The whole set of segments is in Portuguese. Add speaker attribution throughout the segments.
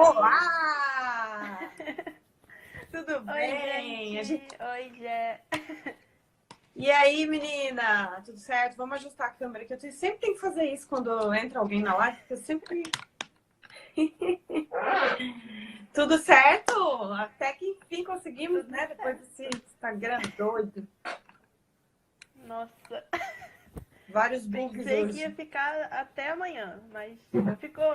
Speaker 1: Olá! Tudo bem?
Speaker 2: Oi, gente. Oi, Jé.
Speaker 1: E aí, menina? Tudo certo? Vamos ajustar a câmera, que eu sempre tenho que fazer isso quando entra alguém na live, porque eu sempre... Tudo certo? Até que enfim conseguimos,
Speaker 2: Tudo
Speaker 1: né? Depois
Speaker 2: certo.
Speaker 1: desse Instagram doido.
Speaker 2: Nossa,
Speaker 1: Vários bugs
Speaker 2: pensei que
Speaker 1: hoje.
Speaker 2: ia ficar até amanhã, mas ficou.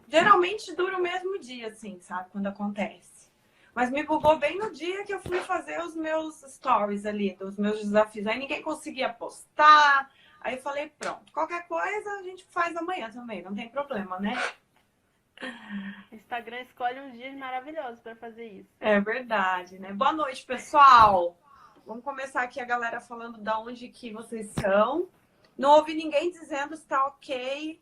Speaker 1: Geralmente dura o mesmo dia, assim, sabe? Quando acontece. Mas me bugou bem no dia que eu fui fazer os meus stories ali, dos meus desafios. Aí ninguém conseguia postar. Aí eu falei, pronto, qualquer coisa a gente faz amanhã também, não tem problema, né?
Speaker 2: O Instagram escolhe uns dias maravilhosos pra fazer isso.
Speaker 1: É verdade, né? Boa noite, pessoal. Vamos começar aqui a galera falando de onde que vocês são. Não ouvi ninguém dizendo se tá ok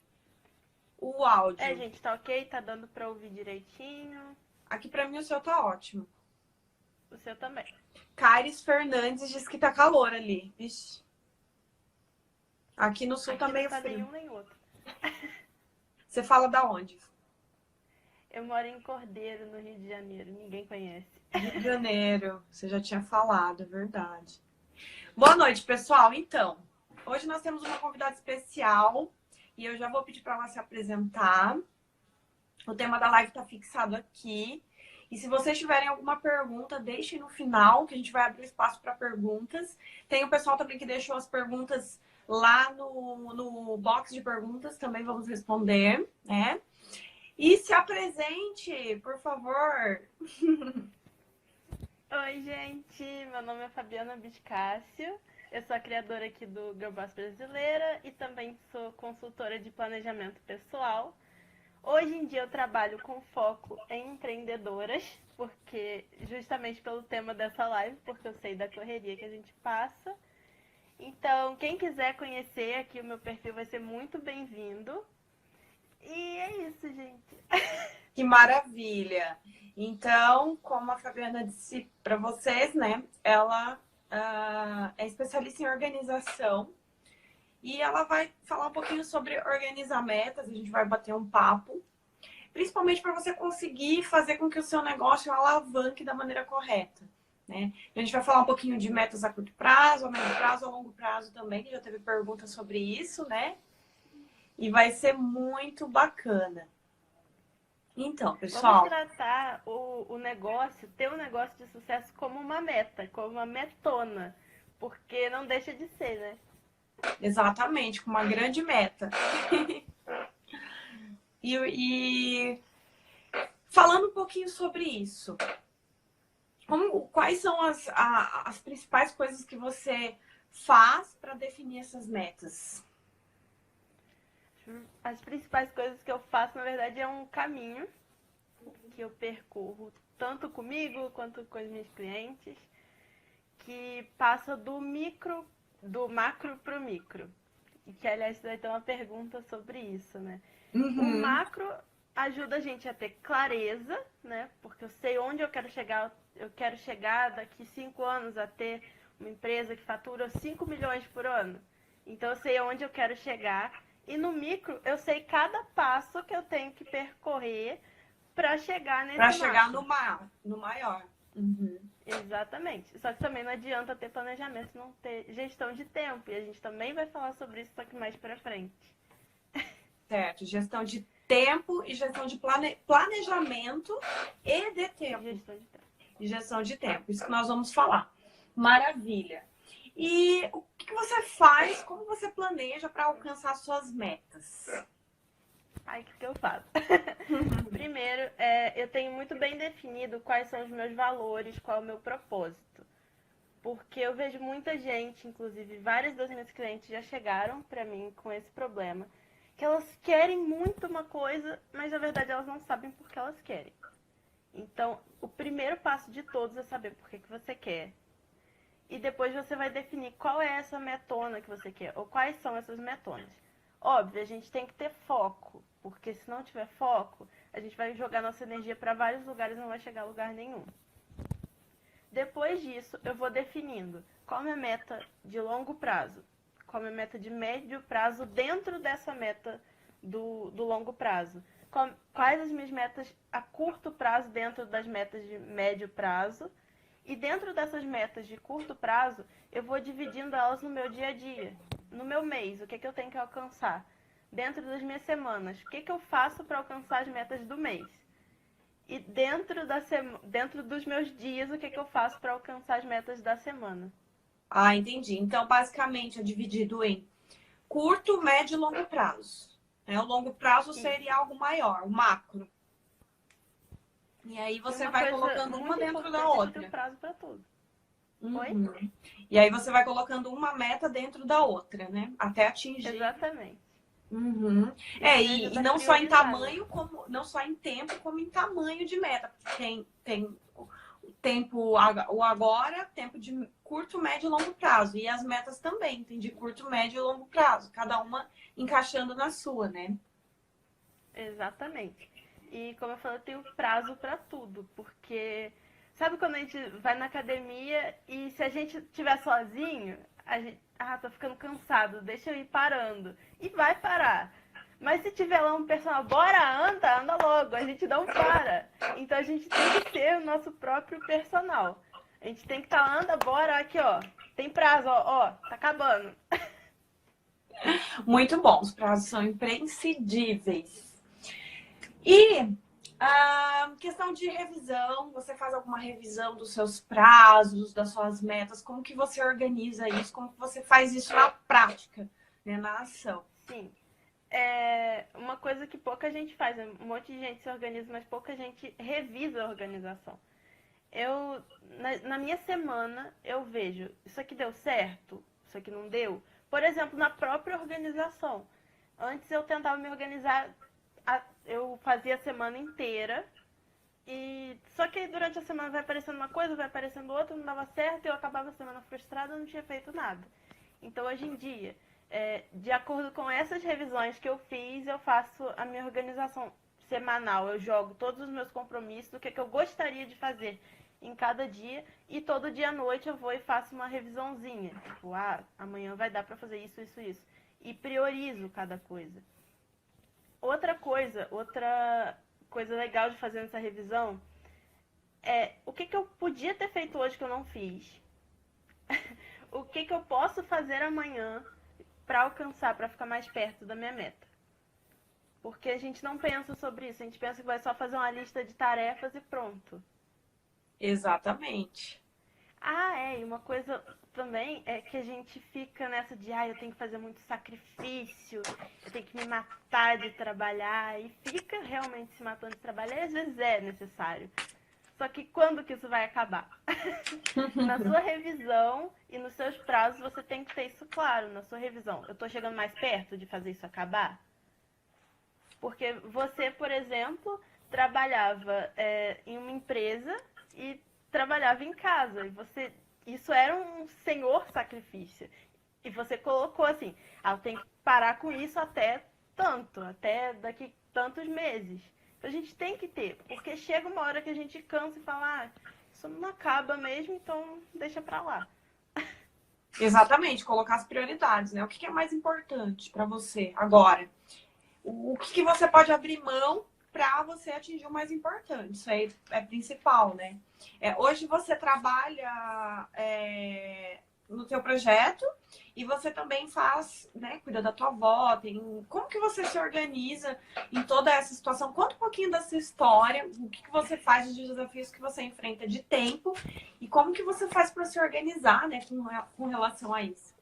Speaker 1: o áudio.
Speaker 2: Gente, tá ok? Tá dando pra ouvir direitinho.
Speaker 1: Aqui pra mim o seu tá ótimo.
Speaker 2: O seu também.
Speaker 1: Caires Fernandes diz que tá calor ali. Vixe. Aqui no sul tá
Speaker 2: Aqui não
Speaker 1: meio
Speaker 2: tá
Speaker 1: frio.
Speaker 2: nenhum nem outro.
Speaker 1: Você fala da onde?
Speaker 2: Eu moro em Cordeiro, no Rio de Janeiro. Ninguém conhece.
Speaker 1: Rio de Janeiro. Você já tinha falado, é verdade. Boa noite, pessoal. Então, hoje nós temos uma convidada especial e eu já vou pedir para ela se apresentar. O tema da live está fixado aqui. E se vocês tiverem alguma pergunta, deixem no final, que a gente vai abrir espaço para perguntas. Tem o pessoal também que deixou as perguntas lá no box de perguntas, também vamos responder, né? E se apresente, por favor.
Speaker 2: Oi, gente. Meu nome é Fabiana Biscácio. Eu sou a criadora aqui do Girl Boss Brasileira e também sou consultora de planejamento pessoal. Hoje em dia eu trabalho com foco em empreendedoras, porque justamente pelo tema dessa live, porque eu sei da correria que a gente passa. Então, quem quiser conhecer aqui o meu perfil vai ser muito bem-vindo. E é isso, gente.
Speaker 1: Que maravilha! Então, como a Fabiana disse para vocês, né? Ela é especialista em organização e ela vai falar um pouquinho sobre organizar metas. A gente vai bater um papo, principalmente para você conseguir fazer com que o seu negócio alavanque da maneira correta, né? A gente vai falar um pouquinho de metas a curto prazo, a médio prazo, a longo prazo também, que já teve pergunta sobre isso, né? E vai ser muito bacana. Então,
Speaker 2: Vamos
Speaker 1: pessoal,
Speaker 2: tratar o negócio, ter um negócio de sucesso como uma meta, como uma metona. Porque não deixa de ser, né?
Speaker 1: exatamente, com uma grande meta. E falando um pouquinho sobre isso, quais são as principais coisas que você faz para definir essas metas?
Speaker 2: As principais coisas que eu faço, na verdade, é um caminho que eu percorro tanto comigo quanto com os meus clientes, que passa do macro para o micro. E que, aliás, vai ter uma pergunta sobre isso, né? O
Speaker 1: Uhum.
Speaker 2: macro ajuda a gente a ter clareza, né? Porque eu sei onde eu quero chegar. Eu quero chegar daqui 5 anos a ter uma empresa que fatura 5 milhões por ano. Então eu sei onde eu quero chegar. E no micro, eu sei cada passo que eu tenho que percorrer para chegar
Speaker 1: Para
Speaker 2: nesse
Speaker 1: chegar
Speaker 2: macro.
Speaker 1: no maior. Uhum.
Speaker 2: Exatamente. Só que também não adianta ter planejamento e não ter gestão de tempo. E a gente também vai falar sobre isso, só que mais pra frente.
Speaker 1: Certo, gestão de tempo e gestão de planejamento e de tempo.
Speaker 2: Gestão de tempo.
Speaker 1: E gestão de tempo, isso que nós vamos falar. Maravilha. E o que você faz, como você planeja para alcançar suas metas?
Speaker 2: Aí o que eu faço? Primeiro, eu tenho muito bem definido quais são os meus valores, qual é o meu propósito. Porque eu vejo muita gente, inclusive várias das minhas clientes já chegaram pra mim com esse problema, que elas querem muito uma coisa, mas na verdade elas não sabem por que elas querem. Então, o primeiro passo de todos é saber por que você quer. E depois você vai definir qual é essa metona que você quer, ou quais são essas metonas. Óbvio, a gente tem que ter foco, porque se não tiver foco, a gente vai jogar nossa energia para vários lugares e não vai chegar a lugar nenhum. Depois disso, eu vou definindo qual é a minha meta de longo prazo, qual é a minha meta de médio prazo dentro dessa meta do longo prazo. quais as minhas metas a curto prazo dentro das metas de médio prazo. E dentro dessas metas de curto prazo, eu vou dividindo elas no meu dia a dia, no meu mês, o que é que eu tenho que alcançar. Dentro das minhas semanas, o que é que eu faço para alcançar as metas do mês. E dentro dos meus dias, o que é que eu faço para alcançar as metas da semana.
Speaker 1: Ah, entendi. Então, basicamente, é dividido em curto, médio e longo prazo. Né? O longo prazo
Speaker 2: Isso.
Speaker 1: seria algo maior, o macro. E aí
Speaker 2: E
Speaker 1: você
Speaker 2: uma
Speaker 1: vai
Speaker 2: coisa
Speaker 1: colocando uma
Speaker 2: muito
Speaker 1: dentro da
Speaker 2: importante é que eu tenho
Speaker 1: outra.
Speaker 2: prazo para tudo. Oi?
Speaker 1: Uhum. E aí você vai colocando uma meta dentro da outra, né? Até atingir.
Speaker 2: Exatamente.
Speaker 1: Uhum.
Speaker 2: Isso me
Speaker 1: E
Speaker 2: ajuda a
Speaker 1: não só em
Speaker 2: priorizar, né?
Speaker 1: tamanho, como não só em tempo, como em tamanho de meta. Porque tem o tempo, o agora, tempo de curto, médio e longo prazo. E as metas também, tem de curto, médio e longo prazo. Cada uma encaixando na sua, né?
Speaker 2: Exatamente. E como eu falei, eu tenho prazo para tudo, porque sabe quando a gente vai na academia e se a gente estiver sozinho, a gente, tô ficando cansado, deixa eu ir parando. E vai parar. Mas se tiver lá um personal, bora, anda logo, a gente não para. Então a gente tem que ser o nosso próprio personal. A gente tem que estar, anda, bora, aqui ó, tem prazo, ó, tá acabando.
Speaker 1: Muito bom, os prazos são imprescindíveis. E a questão de revisão, você faz alguma revisão dos seus prazos, das suas metas? Como que você organiza isso? Como que você faz isso na prática, né, na ação?
Speaker 2: Sim. É uma coisa que pouca gente faz, né? Um monte de gente se organiza, mas pouca gente revisa a organização. Na minha semana, eu vejo, isso aqui deu certo? Isso aqui não deu? Por exemplo, na própria organização. Antes eu tentava me organizar, eu fazia a semana inteira, e só que durante a semana vai aparecendo uma coisa, vai aparecendo outra, não dava certo, eu acabava a semana frustrada, não tinha feito nada. Então, hoje em dia, de acordo com essas revisões que eu fiz, eu faço a minha organização semanal. Eu jogo todos os meus compromissos, o que é que eu gostaria de fazer em cada dia, e todo dia à noite eu vou e faço uma revisãozinha. Tipo, amanhã vai dar para fazer isso, isso, isso. E priorizo cada coisa. Outra coisa legal de fazer nessa revisão é o que eu podia ter feito hoje que eu não fiz. O que eu posso fazer amanhã para alcançar, para ficar mais perto da minha meta. Porque a gente não pensa sobre isso, a gente pensa que vai só fazer uma lista de tarefas e pronto.
Speaker 1: Exatamente.
Speaker 2: E uma coisa também é que a gente fica nessa de, eu tenho que fazer muito sacrifício, eu tenho que me matar de trabalhar, e fica realmente se matando de trabalhar, e às vezes é necessário. Só que quando que isso vai acabar? Na sua revisão e nos seus prazos, você tem que ter isso claro na sua revisão. Eu estou chegando mais perto de fazer isso acabar? Porque você, por exemplo, trabalhava em uma empresa e trabalhava em casa. Isso era um senhor sacrifício. E você colocou assim, eu tenho que parar com isso até daqui tantos meses. A gente tem que ter, porque chega uma hora que a gente cansa e fala, isso não acaba mesmo, então deixa pra lá.
Speaker 1: Exatamente, colocar as prioridades, né? O que é mais importante para você agora? O que você pode abrir mão para você atingir o mais importante? Isso aí é principal, né? Hoje você trabalha no teu projeto e você também faz, né? Cuida da tua avó. Como que você se organiza em toda essa situação? Conta um pouquinho dessa história, o que você faz, os desafios que você enfrenta de tempo e como que você faz para se organizar, né? Com relação a isso.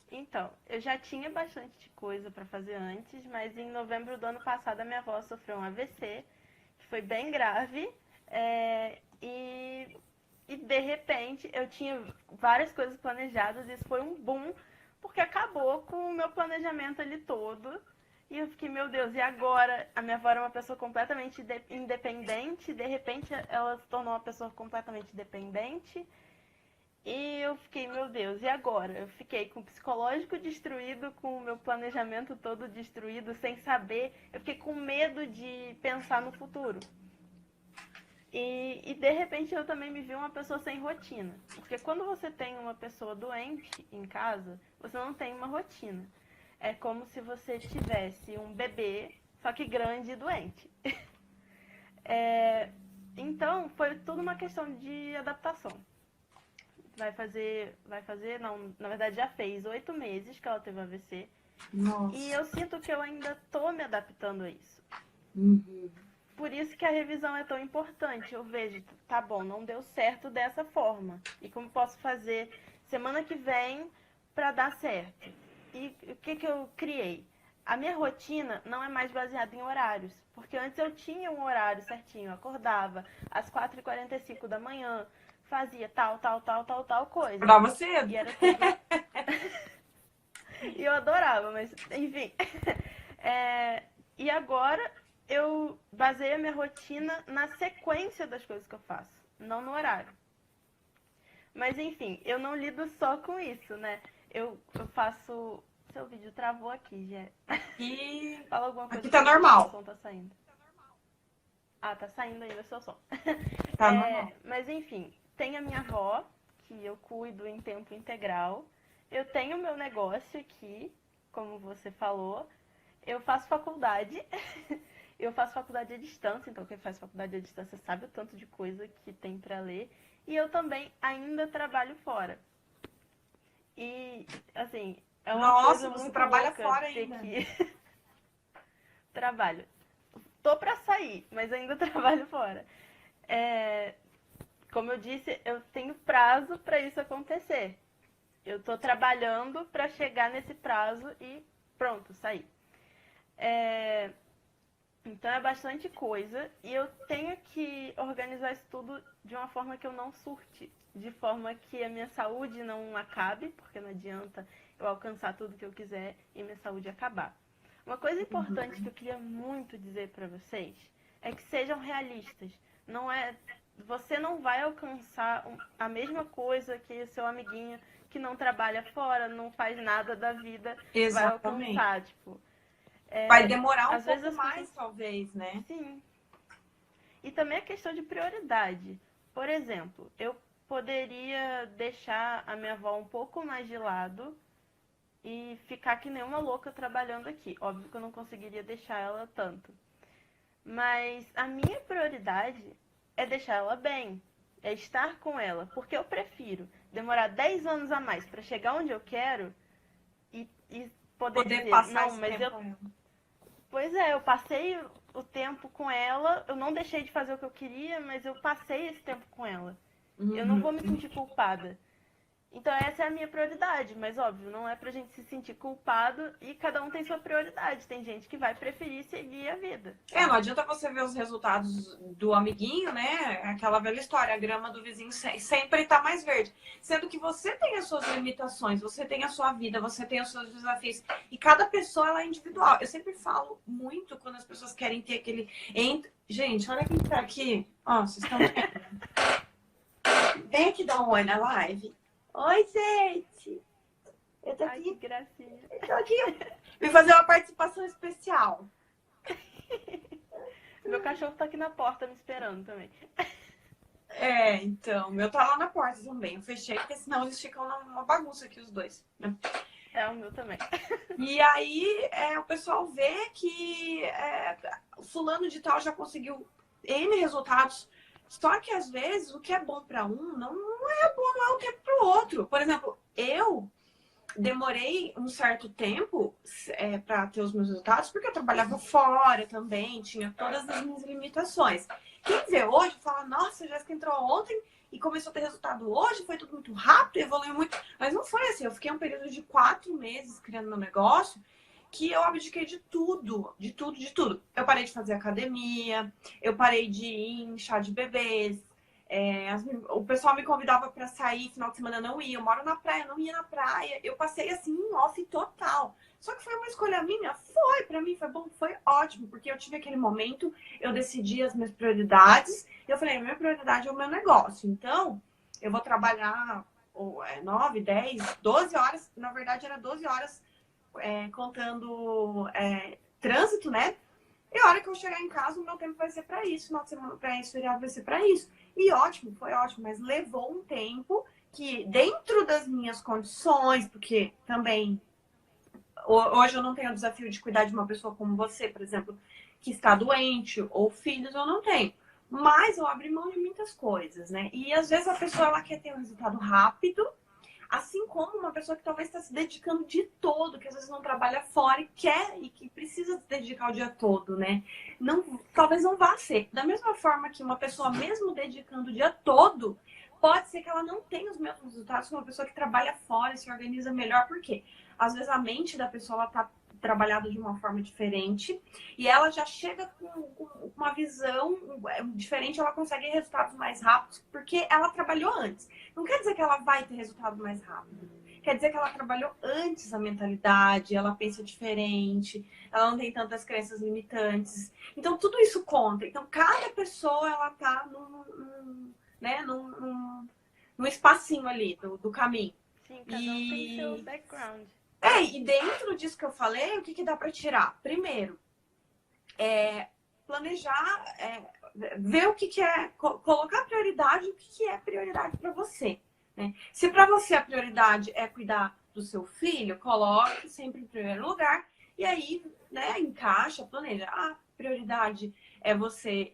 Speaker 2: Então, eu já tinha bastante coisa para fazer antes, mas em novembro do ano passado a minha avó sofreu um AVC, que foi bem grave, e de repente eu tinha várias coisas planejadas, e isso foi um boom, porque acabou com o meu planejamento ali todo. E eu fiquei, meu Deus, e agora? A minha avó era uma pessoa completamente independente, de repente ela se tornou uma pessoa completamente dependente. E eu fiquei, meu Deus, e agora? Eu fiquei com o psicológico destruído, com o meu planejamento todo destruído, sem saber. Eu fiquei com medo de pensar no futuro. E de repente eu também me vi uma pessoa sem rotina. Porque quando você tem uma pessoa doente em casa, você não tem uma rotina. É como se você tivesse um bebê só que grande e doente. Então, foi tudo uma questão de adaptação. Não, na verdade já fez 8 meses que ela teve AVC.
Speaker 1: Nossa.
Speaker 2: E eu sinto que eu ainda tô me adaptando a isso.
Speaker 1: Uhum.
Speaker 2: Por isso que a revisão é tão importante. Eu vejo, tá bom, não deu certo dessa forma. E como posso fazer semana que vem para dar certo? E o que eu criei? A minha rotina não é mais baseada em horários. Porque antes eu tinha um horário certinho. Eu acordava às 4h45 da manhã, fazia tal coisa.
Speaker 1: Acordava cedo.
Speaker 2: E era tudo... E eu adorava, mas enfim. E agora eu baseio a minha rotina na sequência das coisas que eu faço, não no horário. Mas enfim, eu não lido só com isso, né? Eu faço... Seu vídeo travou aqui, Jé.
Speaker 1: E
Speaker 2: Fala alguma coisa.
Speaker 1: aqui tá normal.
Speaker 2: O som tá saindo. Ah, tá saindo ainda o seu som.
Speaker 1: Tá normal.
Speaker 2: Mas enfim, tem a minha avó, que eu cuido em tempo integral. Eu tenho meu negócio aqui, como você falou. Eu faço faculdade. Eu faço faculdade à distância, então quem faz faculdade à distância sabe o tanto de coisa que tem para ler. E eu também ainda trabalho fora. E, assim, é uma coisa muito
Speaker 1: você trabalha
Speaker 2: louca
Speaker 1: fora
Speaker 2: ter
Speaker 1: ainda.
Speaker 2: que... Trabalho. Tô para sair, mas ainda trabalho fora. Como eu disse, eu tenho prazo para isso acontecer. Eu tô trabalhando para chegar nesse prazo e pronto, sair. Então é bastante coisa e eu tenho que organizar isso tudo de uma forma que eu não surte, de forma que a minha saúde não acabe, porque não adianta eu alcançar tudo que eu quiser e minha saúde acabar. Uma coisa importante que eu queria muito dizer para vocês é que sejam realistas. Você não vai alcançar a mesma coisa que o seu amiguinho que não trabalha fora, não faz nada da vida,
Speaker 1: Exatamente.
Speaker 2: vai alcançar, tipo...
Speaker 1: Vai demorar um
Speaker 2: às vezes
Speaker 1: pouco
Speaker 2: as
Speaker 1: mais,
Speaker 2: pessoas...
Speaker 1: talvez, né?
Speaker 2: Sim. E também a questão de prioridade. Por exemplo, eu poderia deixar a minha avó um pouco mais de lado e ficar que nem uma louca trabalhando aqui. Óbvio que eu não conseguiria deixar ela tanto. Mas a minha prioridade é deixar ela bem, é estar com ela. Porque eu prefiro demorar 10 anos a mais para chegar onde eu quero e poder dizer,
Speaker 1: passar
Speaker 2: não,
Speaker 1: esse
Speaker 2: mas
Speaker 1: tempo com ela.
Speaker 2: Pois é, eu passei o tempo com ela, eu não deixei de fazer o que eu queria, mas eu passei esse tempo com ela. Eu não vou me sentir culpada. Então essa é a minha prioridade, mas óbvio, não é pra gente se sentir culpado e cada um tem sua prioridade. Tem gente que vai preferir seguir a vida.
Speaker 1: Não adianta você ver os resultados do amiguinho, né? Aquela velha história, a grama do vizinho sempre tá mais verde. Sendo que você tem as suas limitações, você tem a sua vida, você tem os seus desafios. E cada pessoa, ela é individual. Eu sempre falo muito quando as pessoas querem ter aquele... Gente, olha quem tá aqui. Ó, vocês estão vendo? Vem aqui dar um oi na live. Oi, gente! Eu tô
Speaker 2: Ai,
Speaker 1: aqui.
Speaker 2: que gracinha.
Speaker 1: Eu tô aqui. Vim fazer uma participação especial.
Speaker 2: Meu cachorro tá aqui na porta me esperando também.
Speaker 1: Então, o meu tá lá na porta também. Eu fechei, porque senão eles ficam numa bagunça aqui, os dois.
Speaker 2: O meu também.
Speaker 1: E aí, o pessoal vê que o fulano de tal já conseguiu N resultados. Só que, às vezes, o que é bom para um não é bom, não é o que é pro outro. Por exemplo, eu demorei um certo tempo para ter os meus resultados, porque eu trabalhava fora também, tinha todas as minhas limitações. Quem vê hoje fala, nossa, a Jéssica entrou ontem e começou a ter resultado hoje, foi tudo muito rápido, evoluiu muito. Mas não foi assim, eu fiquei um período de 4 meses criando meu negócio, que eu abdiquei de tudo, de tudo, de tudo. Eu parei de fazer academia, eu parei de ir em chá de bebês, o pessoal me convidava para sair, final de semana eu não ia, eu moro na praia, eu não ia na praia, eu passei assim em off total. Só que foi uma escolha minha? Foi, para mim foi bom, foi ótimo, porque eu tive aquele momento, eu decidi as minhas prioridades, e eu falei, a minha prioridade é o meu negócio, então eu vou trabalhar 9, 10, 12 horas, na verdade era 12 horas contando trânsito, né? E a hora que eu chegar em casa, o meu tempo vai ser para isso, final de semana para isso, feriado vai ser para isso. E ótimo, foi ótimo, mas levou um tempo que, dentro das minhas condições, porque também Hoje eu não tenho o desafio de cuidar de uma pessoa como você, por exemplo, que está doente, ou filhos eu não tenho. Mas eu abri mão de muitas coisas, né? E às vezes a pessoa ela quer ter um resultado rápido, assim como uma pessoa que talvez está se dedicando o dia todo, que às vezes não trabalha fora e quer e que precisa se dedicar o dia todo, né? Não, talvez não vá ser. Da mesma forma que uma pessoa, mesmo dedicando o dia todo, pode ser que ela não tenha os mesmos resultados que uma pessoa que trabalha fora e se organiza melhor. Por quê? Às vezes a mente da pessoa está trabalhada de uma forma diferente e ela já chega com uma visão diferente, ela consegue resultados mais rápidos porque ela trabalhou antes. Não quer dizer que ela vai ter resultado mais rápido. Quer dizer que ela trabalhou antes a mentalidade, ela pensa diferente, ela não tem tantas crenças limitantes. Então, tudo isso conta. Então, cada pessoa, ela tá num espacinho ali do caminho.
Speaker 2: Sim, cada um tem seu background.
Speaker 1: E dentro disso que eu falei, o que dá para tirar? Primeiro, planejar, ver o que é, colocar prioridade, o que é prioridade para você. Né? Se para você a prioridade é cuidar do seu filho, coloque sempre em primeiro lugar e aí, né, encaixa, planeja. A prioridade é você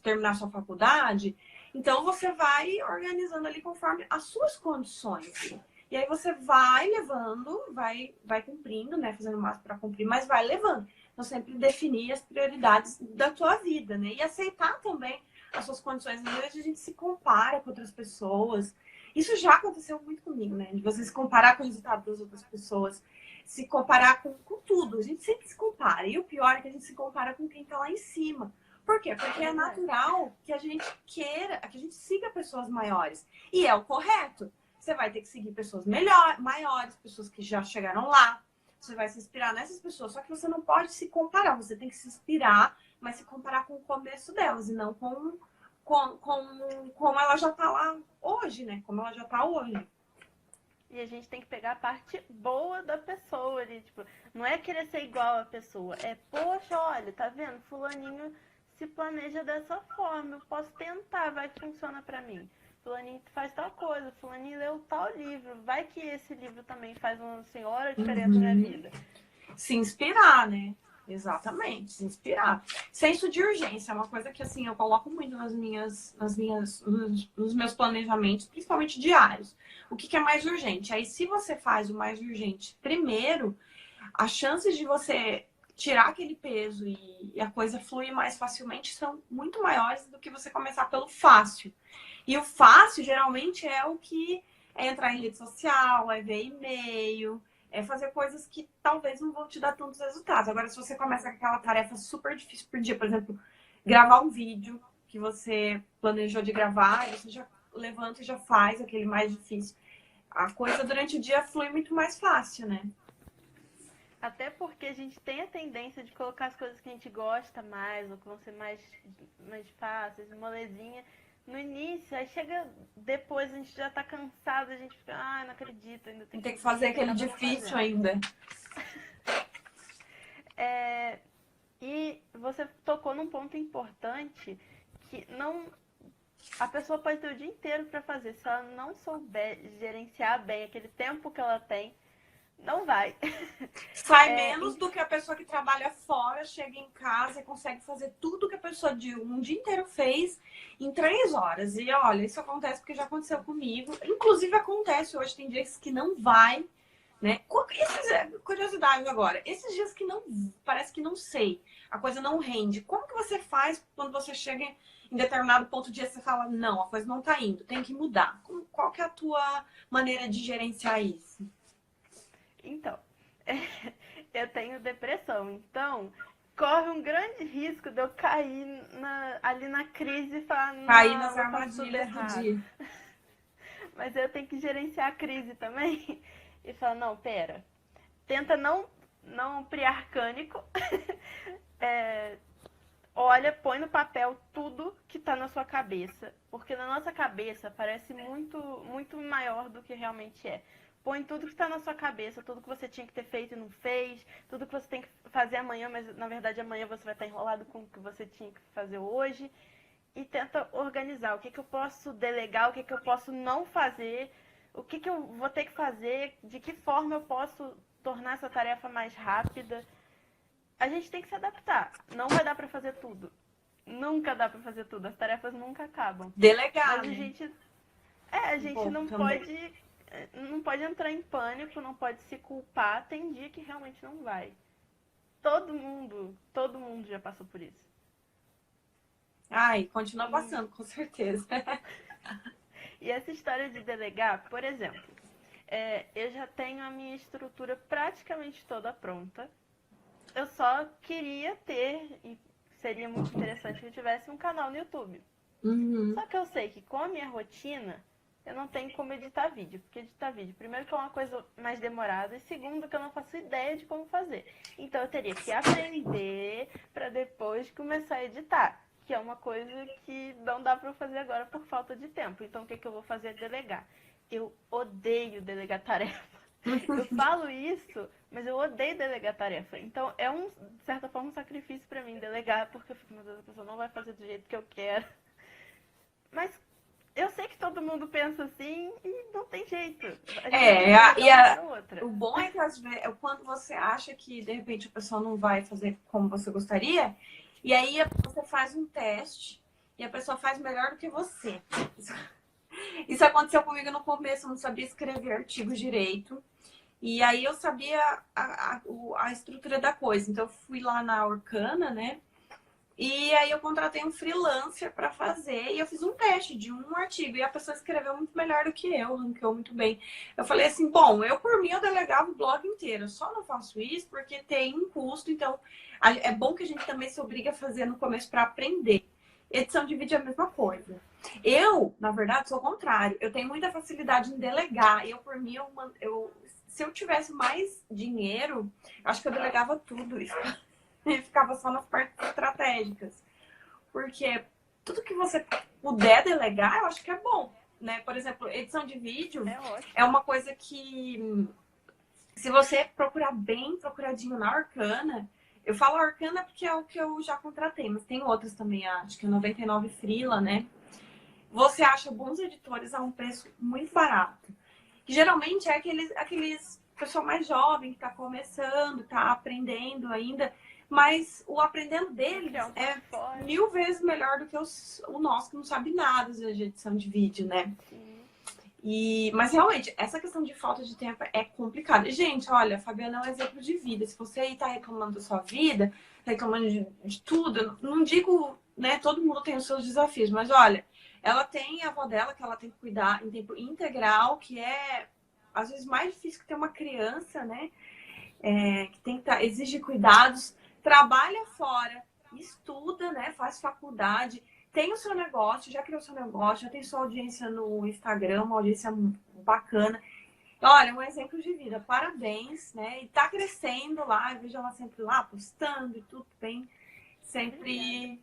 Speaker 1: terminar sua faculdade, então você vai organizando ali conforme as suas condições. E aí você vai levando, vai cumprindo, né, fazendo o máximo para cumprir, mas vai levando. Então, sempre definir as prioridades da tua vida, né? E aceitar também as suas condições. Às vezes a gente se compara com outras pessoas. Isso já aconteceu muito comigo, né? De você se comparar com o resultado das outras pessoas. Se comparar com tudo. A gente sempre se compara. E o pior é que a gente se compara com quem tá lá em cima. Por quê? Porque é natural que a gente queira, que a gente siga pessoas maiores. E é o correto. Você vai ter que seguir pessoas maiores, pessoas que já chegaram lá. Você vai se inspirar nessas pessoas, só que você não pode se comparar, você tem que se inspirar, mas se comparar com o começo delas e não com como ela já tá lá hoje, né? Como ela já tá hoje.
Speaker 2: E a gente tem que pegar a parte boa da pessoa ali, tipo, não é querer ser igual a pessoa, é, poxa, olha, tá vendo? Fulaninho se planeja dessa forma, eu posso tentar, vai que funciona pra mim. Fulaninho faz tal coisa, fulaninho leu tal livro, vai que esse livro também faz uma senhora diferença na minha vida.
Speaker 1: Se inspirar, né? Exatamente, se inspirar. Senso de urgência é uma coisa que assim eu coloco muito nos meus planejamentos, principalmente diários. O que é mais urgente? Aí, se você faz o mais urgente primeiro, as chances de você tirar aquele peso e a coisa fluir mais facilmente são muito maiores do que você começar pelo fácil. E o fácil geralmente é o que é entrar em rede social, é ver e-mail, é fazer coisas que talvez não vão te dar tantos resultados. Agora, se você começa com aquela tarefa super difícil por dia, por exemplo, gravar um vídeo que você planejou de gravar, e você já levanta e já faz aquele mais difícil. A coisa durante o dia flui muito mais fácil, né?
Speaker 2: Até porque a gente tem a tendência de colocar as coisas que a gente gosta mais, ou que vão ser mais fáceis, molezinha, no início. Aí chega depois, a gente já tá cansado, a gente fica, não acredito, ainda
Speaker 1: tem que fazer aquele difícil ainda.
Speaker 2: E você tocou num ponto importante que não... A pessoa pode ter o dia inteiro para fazer, se ela não souber gerenciar bem aquele tempo que ela tem, não vai.
Speaker 1: Sai menos do que a pessoa que trabalha fora, chega em casa e consegue fazer tudo que a pessoa de um dia inteiro fez em 3 horas. E olha, isso acontece porque já aconteceu comigo. Inclusive acontece hoje, tem dias que não vai, né? Curiosidade agora, esses dias que não, parece que não sei, a coisa não rende. Como que você faz quando você chega em determinado ponto do dia e você fala, não, a coisa não tá indo, tem que mudar? Qual que é a tua maneira de gerenciar isso?
Speaker 2: Então, eu tenho depressão, então corre um grande risco de eu cair ali na crise e falar,
Speaker 1: Cair nas
Speaker 2: eu faço tudo
Speaker 1: armadilhas do
Speaker 2: errado.
Speaker 1: dia.
Speaker 2: Mas eu tenho que gerenciar a crise também e falar, não, pera, tenta não priarcânico, olha, põe no papel tudo que tá na sua cabeça, porque na nossa cabeça parece muito, muito maior do que realmente é. Põe tudo que tá na sua cabeça, tudo que você tinha que ter feito e não fez, tudo que você tem que fazer amanhã, mas na verdade amanhã você vai estar enrolado com o que você tinha que fazer hoje. E tenta organizar o que eu posso delegar, o que eu posso não fazer, o que eu vou ter que fazer, de que forma eu posso tornar essa tarefa mais rápida. A gente tem que se adaptar. Não vai dar para fazer tudo. Nunca dá para fazer tudo. As tarefas nunca acabam.
Speaker 1: Delegar,
Speaker 2: Mas
Speaker 1: né?
Speaker 2: a gente
Speaker 1: Bom,
Speaker 2: não pode entrar em pânico, não pode se culpar. Tem dia que realmente não vai. Todo mundo já passou por isso.
Speaker 1: Ai, continua passando, com certeza.
Speaker 2: E essa história de delegar, por exemplo, eu já tenho a minha estrutura praticamente toda pronta. Eu só queria ter, e seria muito interessante que eu tivesse um canal no YouTube.
Speaker 1: Uhum.
Speaker 2: Só que eu sei que com a minha rotina, eu não tenho como editar vídeo. Porque editar vídeo, primeiro que é uma coisa mais demorada, e segundo que eu não faço ideia de como fazer. Então eu teria que aprender para depois começar a editar. Que é uma coisa que não dá para eu fazer agora por falta de tempo. Então o que eu vou fazer é delegar. Eu odeio delegar tarefa. Eu falo isso, mas eu odeio delegar tarefa. Então é de certa forma, um sacrifício para mim delegar, porque eu fico, meu Deus, a pessoa não vai fazer do jeito que eu quero. Mas eu sei que todo mundo pensa assim e não tem jeito.
Speaker 1: O bom é que às vezes, quando você acha que de repente a pessoa não vai fazer como você gostaria, e aí você faz um teste e a pessoa faz melhor do que você. Isso aconteceu comigo no começo, eu não sabia escrever artigos direito. E aí eu sabia a estrutura da coisa. Então eu fui lá na Orkana, né? E aí eu contratei um freelancer para fazer e eu fiz um teste de um artigo e a pessoa escreveu muito melhor do que eu, ranqueou muito bem. Eu falei assim, bom, eu por mim eu delegava o blog inteiro, eu só não faço isso porque tem um custo, então é bom que a gente também se obrigue a fazer no começo para aprender. Edição de vídeo é a mesma coisa. Eu, na verdade, sou o contrário. Eu tenho muita facilidade em delegar. Eu, por mim, se eu tivesse mais dinheiro, acho que eu delegava tudo isso. E ficava só nas partes estratégicas. Porque tudo que você puder delegar, eu acho que é bom, né? Por exemplo, edição de vídeo é uma coisa que, se você procurar bem procuradinho na Orkana, eu falo Orkana porque é o que eu já contratei, mas tem outras também, acho que é 99 Freela, né? Você acha bons editores a um preço muito barato. Que geralmente é aqueles pessoal mais jovem que está começando, está aprendendo ainda. Mas o aprendendo deles é 1000 vezes melhor do que o nosso, que não sabe nada de edição de vídeo, né? Mas realmente, essa questão de falta de tempo é complicada. Gente, olha, a Fabiana é um exemplo de vida. Se você está reclamando da sua vida, reclamando de tudo, não digo, né? Todo mundo tem os seus desafios, mas olha, ela tem a avó dela que ela tem que cuidar em tempo integral, que é às vezes mais difícil que ter uma criança, né? Que tem que exige cuidados. Trabalha fora, estuda, né? Faz faculdade, tem o seu negócio, já criou seu negócio, já tem sua audiência no Instagram, uma audiência bacana. Olha, um exemplo de vida, parabéns, né? E tá crescendo lá, eu vejo ela sempre lá postando e tudo bem, sempre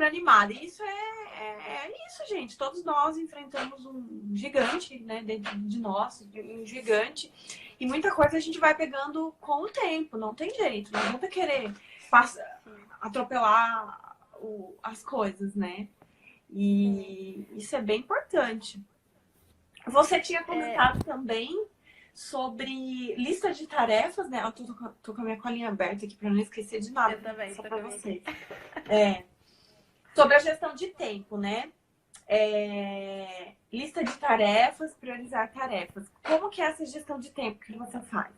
Speaker 1: animada. E isso é isso, gente. Todos nós enfrentamos um gigante, né? Dentro de nós, um gigante. E muita coisa a gente vai pegando com o tempo, não tem jeito. Não adianta querer atropelar as coisas, né? E isso é bem importante. Você tinha comentado também sobre lista de tarefas, né? Eu tô com a minha colinha aberta aqui para não esquecer de nada.
Speaker 2: Eu também,
Speaker 1: só para vocês. Sobre a gestão de tempo, né? Lista de tarefas, priorizar tarefas. Como que é essa gestão de tempo que você faz?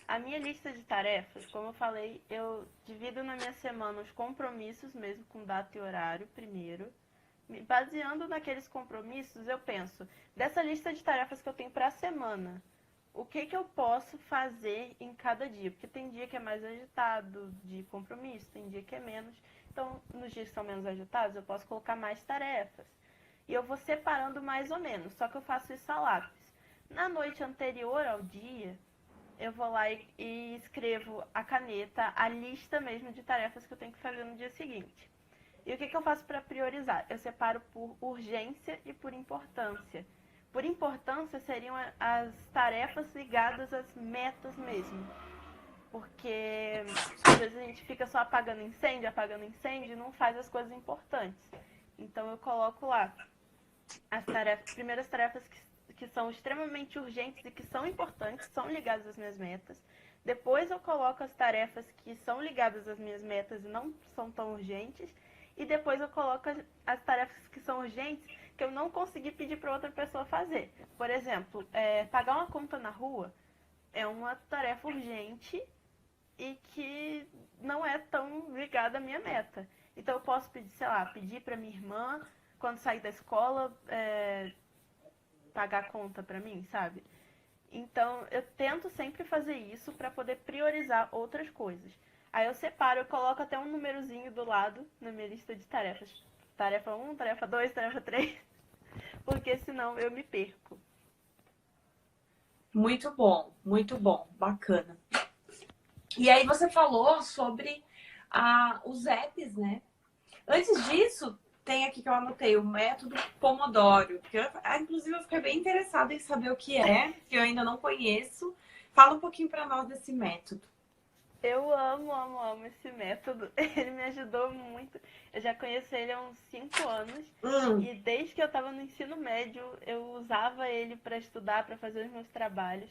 Speaker 2: A minha lista de tarefas, como eu falei, eu divido na minha semana os compromissos mesmo, com data e horário primeiro. Baseando naqueles compromissos, eu penso, dessa lista de tarefas que eu tenho para a semana, o que eu posso fazer em cada dia? Porque tem dia que é mais agitado de compromisso, tem dia que é menos. Então, nos dias que são menos agitados, eu posso colocar mais tarefas. E eu vou separando mais ou menos, só que eu faço isso a lápis. Na noite anterior ao dia, eu vou lá e escrevo a caneta, a lista mesmo de tarefas que eu tenho que fazer no dia seguinte. E o que eu faço para priorizar? Eu separo por urgência e por importância. Por importância seriam as tarefas ligadas às metas mesmo. Porque às vezes a gente fica só apagando incêndio e não faz as coisas importantes. Então eu coloco lá as primeiras tarefas que são extremamente urgentes e que são importantes, são ligadas às minhas metas. Depois eu coloco as tarefas que são ligadas às minhas metas e não são tão urgentes. E depois eu coloco as tarefas que são urgentes que eu não consegui pedir para outra pessoa fazer. Por exemplo, pagar uma conta na rua é uma tarefa urgente e que não é tão ligada à minha meta. Então eu posso pedir, sei lá, pedir para minha irmã, quando sair da escola, pagar a conta para mim, sabe? Então eu tento sempre fazer isso para poder priorizar outras coisas. Aí eu separo, eu coloco até um númerozinho do lado na minha lista de tarefas. Tarefa 1, tarefa 2, tarefa 3, porque senão eu me perco.
Speaker 1: muito bom, bacana. E aí você falou sobre os apps, né? Antes disso, tem aqui que eu anotei o método Pomodoro, que inclusive eu fiquei bem interessada em saber o que é, que eu ainda não conheço. Fala um pouquinho para nós desse método.
Speaker 2: Eu amo esse método. Ele me ajudou muito. Eu já conheço ele há uns 5 anos. E desde que eu estava no ensino médio, eu usava ele para estudar, para fazer os meus trabalhos.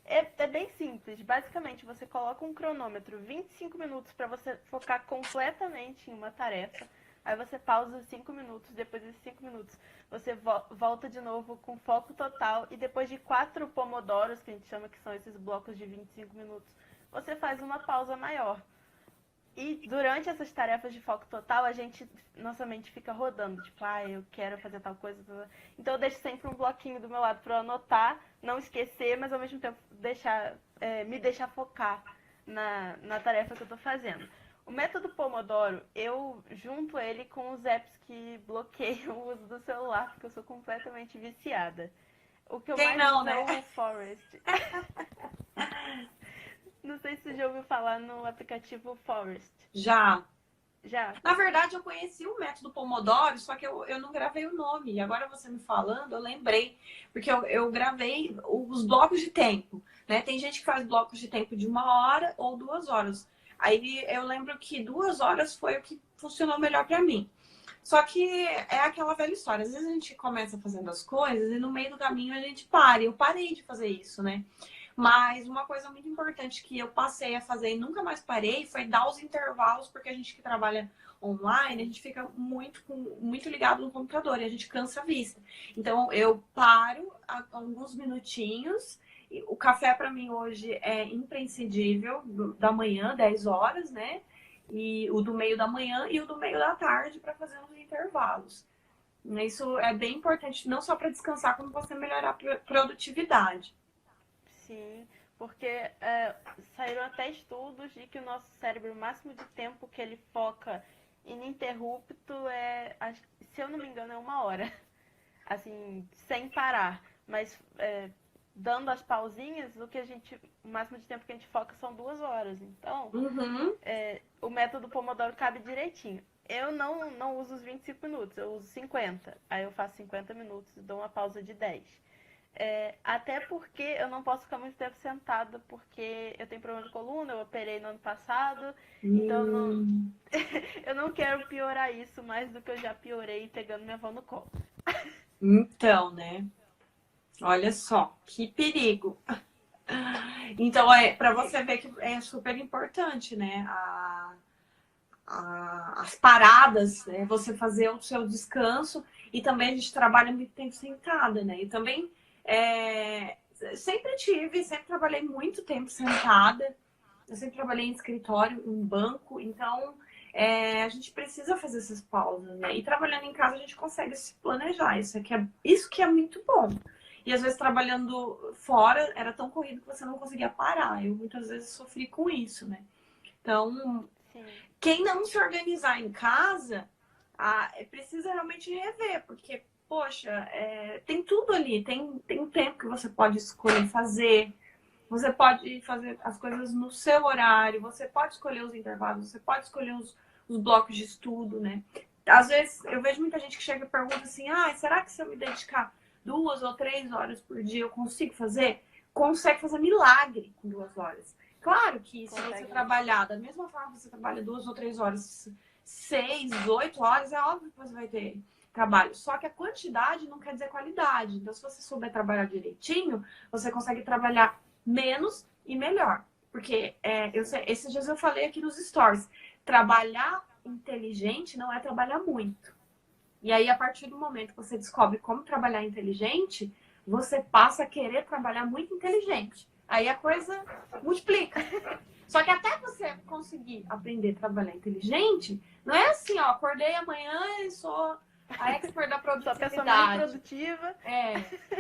Speaker 2: É bem simples. Basicamente, você coloca um cronômetro, 25 minutos, para você focar completamente em uma tarefa. Aí você pausa 5 minutos. Depois desses 5 minutos, você volta de novo com foco total. E depois de 4 pomodoros, que a gente chama que são esses blocos de 25 minutos, você faz uma pausa maior. E durante essas tarefas de foco total, nossa mente fica rodando, tipo, eu quero fazer tal coisa. Então eu deixo sempre um bloquinho do meu lado para eu anotar, não esquecer, mas ao mesmo tempo me deixar focar na tarefa que eu tô fazendo. O método Pomodoro, eu junto ele com os apps que bloqueiam o uso do celular, porque eu sou completamente viciada. O que eu mais uso é o Forest. Não sei se você já ouviu falar no aplicativo Forest.
Speaker 1: Já.
Speaker 2: Já?
Speaker 1: Na verdade, eu conheci o método Pomodoro, só que eu não gravei o nome. E agora você me falando, eu lembrei. Porque eu gravei os blocos de tempo, né? Tem gente que faz blocos de tempo de 1 hora ou 2 horas. Aí eu lembro que 2 horas foi o que funcionou melhor para mim. Só que é aquela velha história. Às vezes a gente começa fazendo as coisas e no meio do caminho a gente para. Eu parei de fazer isso, né? Mas uma coisa muito importante que eu passei a fazer e nunca mais parei foi dar os intervalos, porque a gente que trabalha online, a gente fica muito ligado no computador e a gente cansa a vista. Então eu paro alguns minutinhos. O café para mim hoje é imprescindível, da manhã, 10 horas, né? E o do meio da manhã e o do meio da tarde para fazer uns intervalos. Isso é bem importante, não só para descansar, como você melhorar a produtividade.
Speaker 2: Sim, porque saíram até estudos de que o nosso cérebro, o máximo de tempo que ele foca ininterrupto se eu não me engano, é 1 hora. Assim, sem parar. Mas dando as pausinhas, o máximo de tempo que a gente foca são 2 horas. Então, o método Pomodoro cabe direitinho. Eu não uso os 25 minutos, eu uso 50. Aí eu faço 50 minutos e dou uma pausa de 10. Até porque eu não posso ficar muito tempo sentada, porque eu tenho problema de coluna, eu operei no ano passado, então eu não quero piorar isso mais do que eu já piorei pegando minha avó no colo.
Speaker 1: Então, né? Olha só, que perigo. Então, para você ver que é super importante, né? As paradas, né? Você fazer o seu descanso e também a gente trabalha muito tempo sentada, né? E também sempre trabalhei muito tempo sentada. Eu sempre trabalhei em escritório, em banco, então a gente precisa fazer essas pausas, né? E trabalhando em casa a gente consegue se planejar. Isso que é muito bom. E às vezes trabalhando fora era tão corrido que você não conseguia parar. Eu muitas vezes sofri com isso, né? Então,
Speaker 2: Sim.
Speaker 1: Quem não se organizar em casa precisa realmente rever, porque, poxa, tem tudo ali. Tem um tempo que você pode escolher fazer. Você pode fazer as coisas no seu horário, você pode escolher os intervalos, você pode escolher os blocos de estudo, né? Às vezes, eu vejo muita gente que chega e pergunta assim, será que se eu me dedicar 2 ou 3 horas por dia eu consigo fazer? Consegue fazer milagre com 2 horas. Claro que se você trabalhar da mesma forma que você trabalha 2 ou 3 horas, 6, 8 horas, é óbvio que você vai ter trabalho. Só que a quantidade não quer dizer qualidade. Então, se você souber trabalhar direitinho, você consegue trabalhar menos e melhor. Porque esses dias eu falei aqui nos stories, trabalhar inteligente não é trabalhar muito. E aí, a partir do momento que você descobre como trabalhar inteligente, você passa a querer trabalhar muito inteligente. Aí a coisa multiplica. Só que até você conseguir aprender a trabalhar inteligente, não é assim, ó, acordei amanhã e sou a expert da
Speaker 2: Sou a pessoa
Speaker 1: produtividade.
Speaker 2: mais produtiva.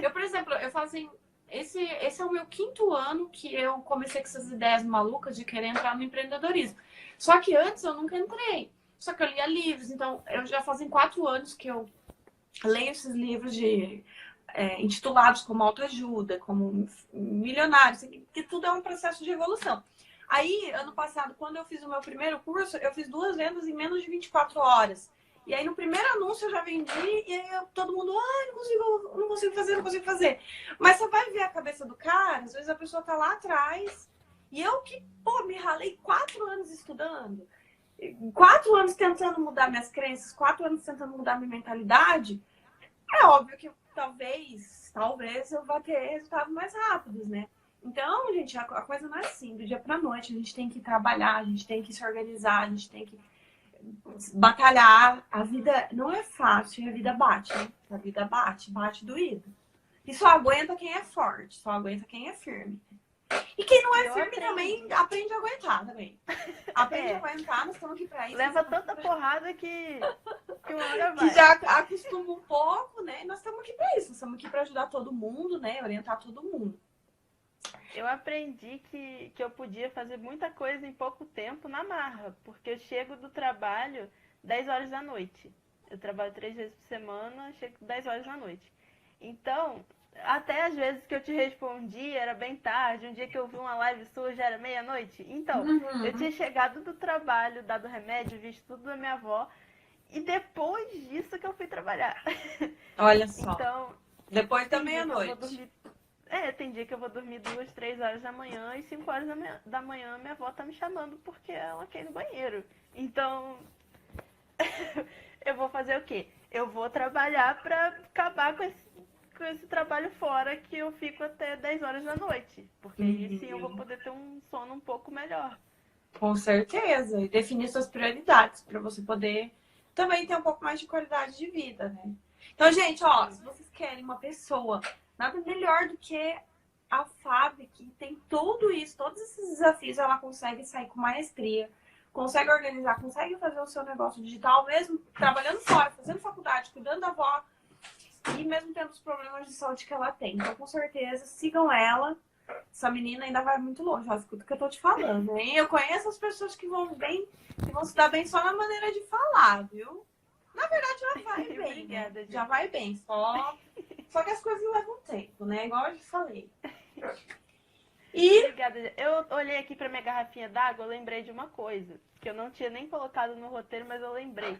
Speaker 1: Eu, por exemplo, eu faço assim, esse é o meu 5º ano que eu comecei com essas ideias malucas de querer entrar no empreendedorismo. Só que antes eu nunca entrei. Só que eu lia livros, então eu já fazem 4 anos que eu leio esses livros intitulados como autoajuda, como milionários, que tudo é um processo de evolução. Aí, ano passado, quando eu fiz o meu primeiro curso, eu fiz 2 vendas em menos de 24 horas. E aí, no primeiro anúncio, eu já vendi, e aí todo mundo, não consigo fazer. Mas você vai ver a cabeça do cara, às vezes a pessoa tá lá atrás, e eu que, me ralei 4 anos estudando, 4 anos tentando mudar minhas crenças, 4 anos tentando mudar minha mentalidade. É óbvio que talvez eu vá ter resultados mais rápidos, né? Então, gente, a coisa não é assim, do dia pra noite. A gente tem que trabalhar, a gente tem que se organizar, a gente tem que batalhar. A vida não é fácil, a vida bate, né? A vida bate doído. E só aguenta quem é forte, só aguenta quem é firme. E quem não é firme também aprende a aguentar também. Aprende a aguentar, nós estamos aqui pra isso.
Speaker 2: Leva tanta porrada que uma hora vai.
Speaker 1: Que já acostuma um pouco, né? Nós estamos aqui pra isso, nós estamos aqui pra ajudar todo mundo, né? Orientar todo mundo.
Speaker 2: Eu aprendi que eu podia fazer muita coisa em pouco tempo na marra, porque eu chego do trabalho 10 horas da noite. Eu trabalho 3 vezes por semana, chego 10 horas da noite. Então, até às vezes que eu te respondi era bem tarde, um dia que eu vi uma live sua já era meia-noite. Então, eu tinha chegado do trabalho, dado remédio, visto tudo da minha avó, e depois disso que eu fui trabalhar.
Speaker 1: Olha só.
Speaker 2: Então,
Speaker 1: depois da meia-noite.
Speaker 2: Tem dia que eu vou dormir 2, 3 horas da manhã e 5 horas da manhã minha avó tá me chamando porque ela quer ir no banheiro. Então, eu vou fazer o quê? Eu vou trabalhar pra acabar com esse trabalho fora que eu fico até 10 horas da noite. Porque aí sim eu vou poder ter um sono um pouco melhor.
Speaker 1: Com certeza. E definir suas prioridades para você poder também ter um pouco mais de qualidade de vida, né? Então, gente, ó, se vocês querem uma pessoa, nada melhor do que a Fábio, que tem tudo isso, todos esses desafios, ela consegue sair com maestria, consegue organizar, consegue fazer o seu negócio digital, mesmo trabalhando fora, fazendo faculdade, cuidando da avó, e mesmo tendo os problemas de saúde que ela tem. Então, com certeza, sigam ela. Essa menina ainda vai muito longe, ó, escuta o que eu tô te falando, hein? Eu conheço as pessoas que vão se dar bem só na maneira de falar, viu? Na verdade, já vai bem,
Speaker 2: Obrigada,
Speaker 1: né? Já vai bem, só que as coisas levam tempo, né? Igual eu te falei.
Speaker 2: Obrigada. Eu olhei aqui pra minha garrafinha d'água, eu lembrei de uma coisa, que eu não tinha nem colocado no roteiro, mas eu lembrei.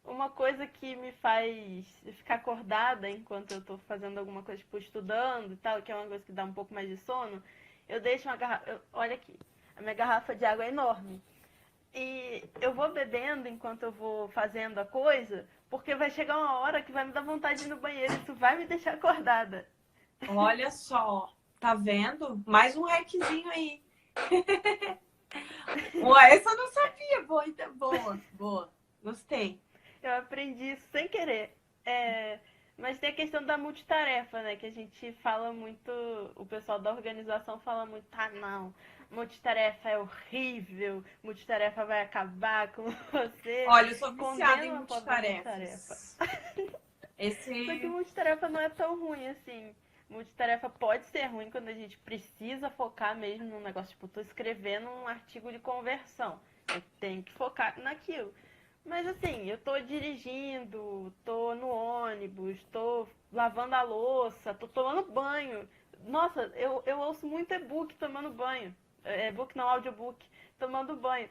Speaker 2: Uma coisa que me faz ficar acordada enquanto eu tô fazendo alguma coisa, tipo, estudando e tal, que é uma coisa que dá um pouco mais de sono, eu deixo uma garrafa... Olha aqui, a minha garrafa de água é enorme. E eu vou bebendo enquanto eu vou fazendo a coisa, porque vai chegar uma hora que vai me dar vontade de ir no banheiro, isso vai me deixar acordada.
Speaker 1: Olha só, tá vendo? Mais um hackzinho aí. Essa eu não sabia. Boa. Gostei.
Speaker 2: Eu aprendi isso sem querer. Mas tem a questão da multitarefa, né? Que a gente fala muito, o pessoal da organização fala muito, não, multitarefa é horrível, multitarefa vai acabar com você.
Speaker 1: Olha, eu sou viciada em multitarefa.
Speaker 2: Só que multitarefa não é tão ruim assim. Multitarefa pode ser ruim quando a gente precisa focar mesmo num negócio. Tipo, eu tô escrevendo um artigo de conversão. Eu tenho que focar naquilo. Mas assim, eu tô dirigindo, tô no ônibus, tô lavando a louça, tô tomando banho. Nossa, eu ouço muito e-book tomando banho. E-book não, audiobook, tomando banho.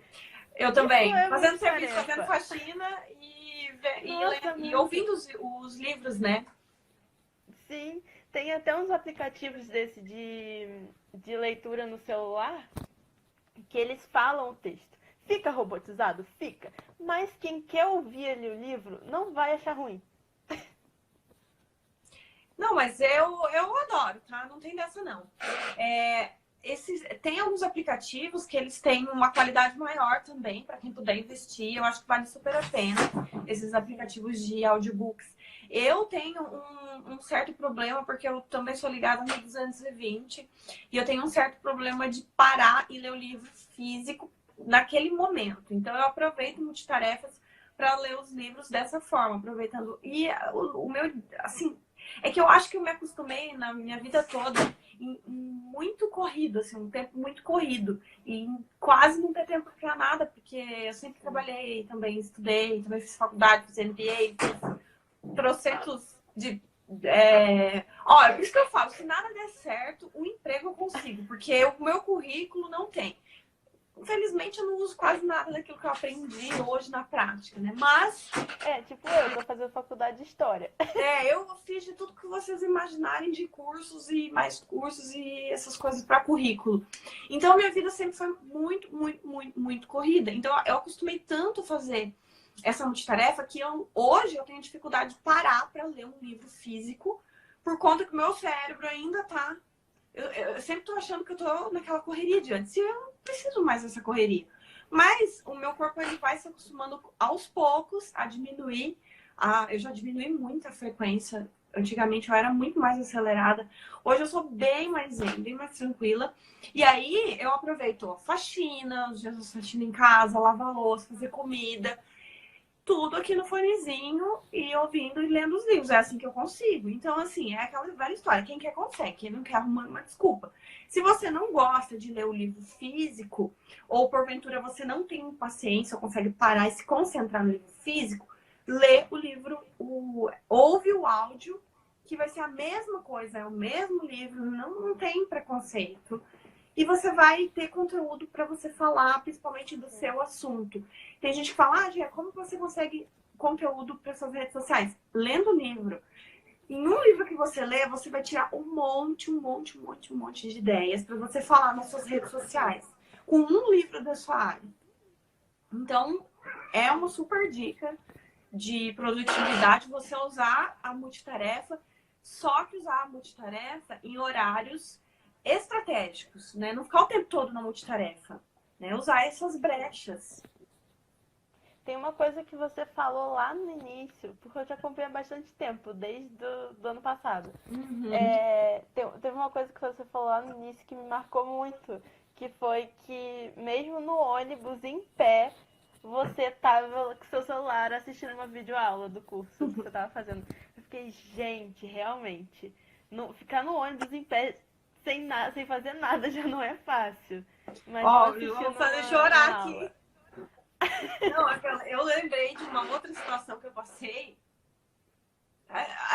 Speaker 1: Eu também. Fazendo
Speaker 2: serviço,
Speaker 1: fazendo faxina e ouvindo os livros, né?
Speaker 2: Sim, tem até uns aplicativos desse de leitura no celular que eles falam o texto. Fica robotizado? Fica. mas quem quer ouvir ali o livro não vai achar ruim.
Speaker 1: Não, mas eu adoro, tá? Não tem dessa, não. Tem alguns aplicativos que eles têm uma qualidade maior também, para quem puder investir. Eu acho que vale super a pena, esses aplicativos de audiobooks. Eu tenho um certo problema, porque eu também sou ligada no 220, e eu tenho um certo problema de parar e ler o livro físico naquele momento. Então, eu aproveito multitarefas para ler os livros dessa forma, aproveitando. E o meu, assim, é que eu acho que eu me acostumei na minha vida toda em muito corrido, assim, um tempo muito corrido. E quase não ter tempo para nada, porque eu sempre trabalhei também, estudei, também fiz faculdade, fiz MBA, fiz trocentos de. Ó, é por isso que eu falo, se nada der certo, o emprego eu consigo, porque o meu currículo não tem. Infelizmente, eu não uso quase nada daquilo que eu aprendi hoje na prática, né? Mas...
Speaker 2: tipo eu tô fazendo faculdade de História.
Speaker 1: eu fiz de tudo que vocês imaginarem de cursos e mais cursos e essas coisas para currículo. Então, minha vida sempre foi muito, muito, muito, muito corrida. Então, eu acostumei tanto a fazer essa multitarefa que hoje eu tenho dificuldade de parar para ler um livro físico por conta que o meu cérebro ainda tá... Eu sempre tô achando que eu tô naquela correria de antes. E eu não preciso mais dessa correria. Mas o meu corpo ele vai se acostumando aos poucos a diminuir. Eu já diminui muito a frequência. Antigamente eu era muito mais acelerada. Hoje eu sou bem mais zen, bem mais tranquila. E aí eu aproveito a faxina, os dias de faxina em casa, lavar louça, fazer comida. Tudo aqui no fonezinho e ouvindo e lendo os livros. É assim que eu consigo. Então, assim, é aquela velha história. Quem quer, consegue. Quem não quer, arruma uma desculpa. Se você não gosta de ler o livro físico, ou porventura você não tem paciência ou consegue parar e se concentrar no livro físico, lê o livro, ouve o áudio, que vai ser a mesma coisa, é o mesmo livro, não tem preconceito. E você vai ter conteúdo para você falar, principalmente do seu assunto. Tem gente que fala, Gê, como você consegue conteúdo para suas redes sociais? Lendo livro. Em um livro que você lê, você vai tirar um monte de ideias para você falar nas suas redes sociais. Com um livro da sua área. Então, é uma super dica de produtividade você usar a multitarefa, só que usar a multitarefa em horários estratégicos, né? Não ficar o tempo todo na multitarefa, né? Usar essas brechas.
Speaker 2: Tem uma coisa que você falou lá no início, porque eu te acompanho há bastante tempo, desde do ano passado.
Speaker 1: Uhum.
Speaker 2: Teve uma coisa que você falou lá no início que me marcou muito, que foi que mesmo no ônibus, em pé, você tava com seu celular assistindo uma videoaula do curso que você tava fazendo. Eu fiquei, gente, realmente, ficar no ônibus em pé sem fazer nada já não é fácil. Mas
Speaker 1: eu vou fazer chorar aqui. Não, eu lembrei de uma outra situação que eu passei.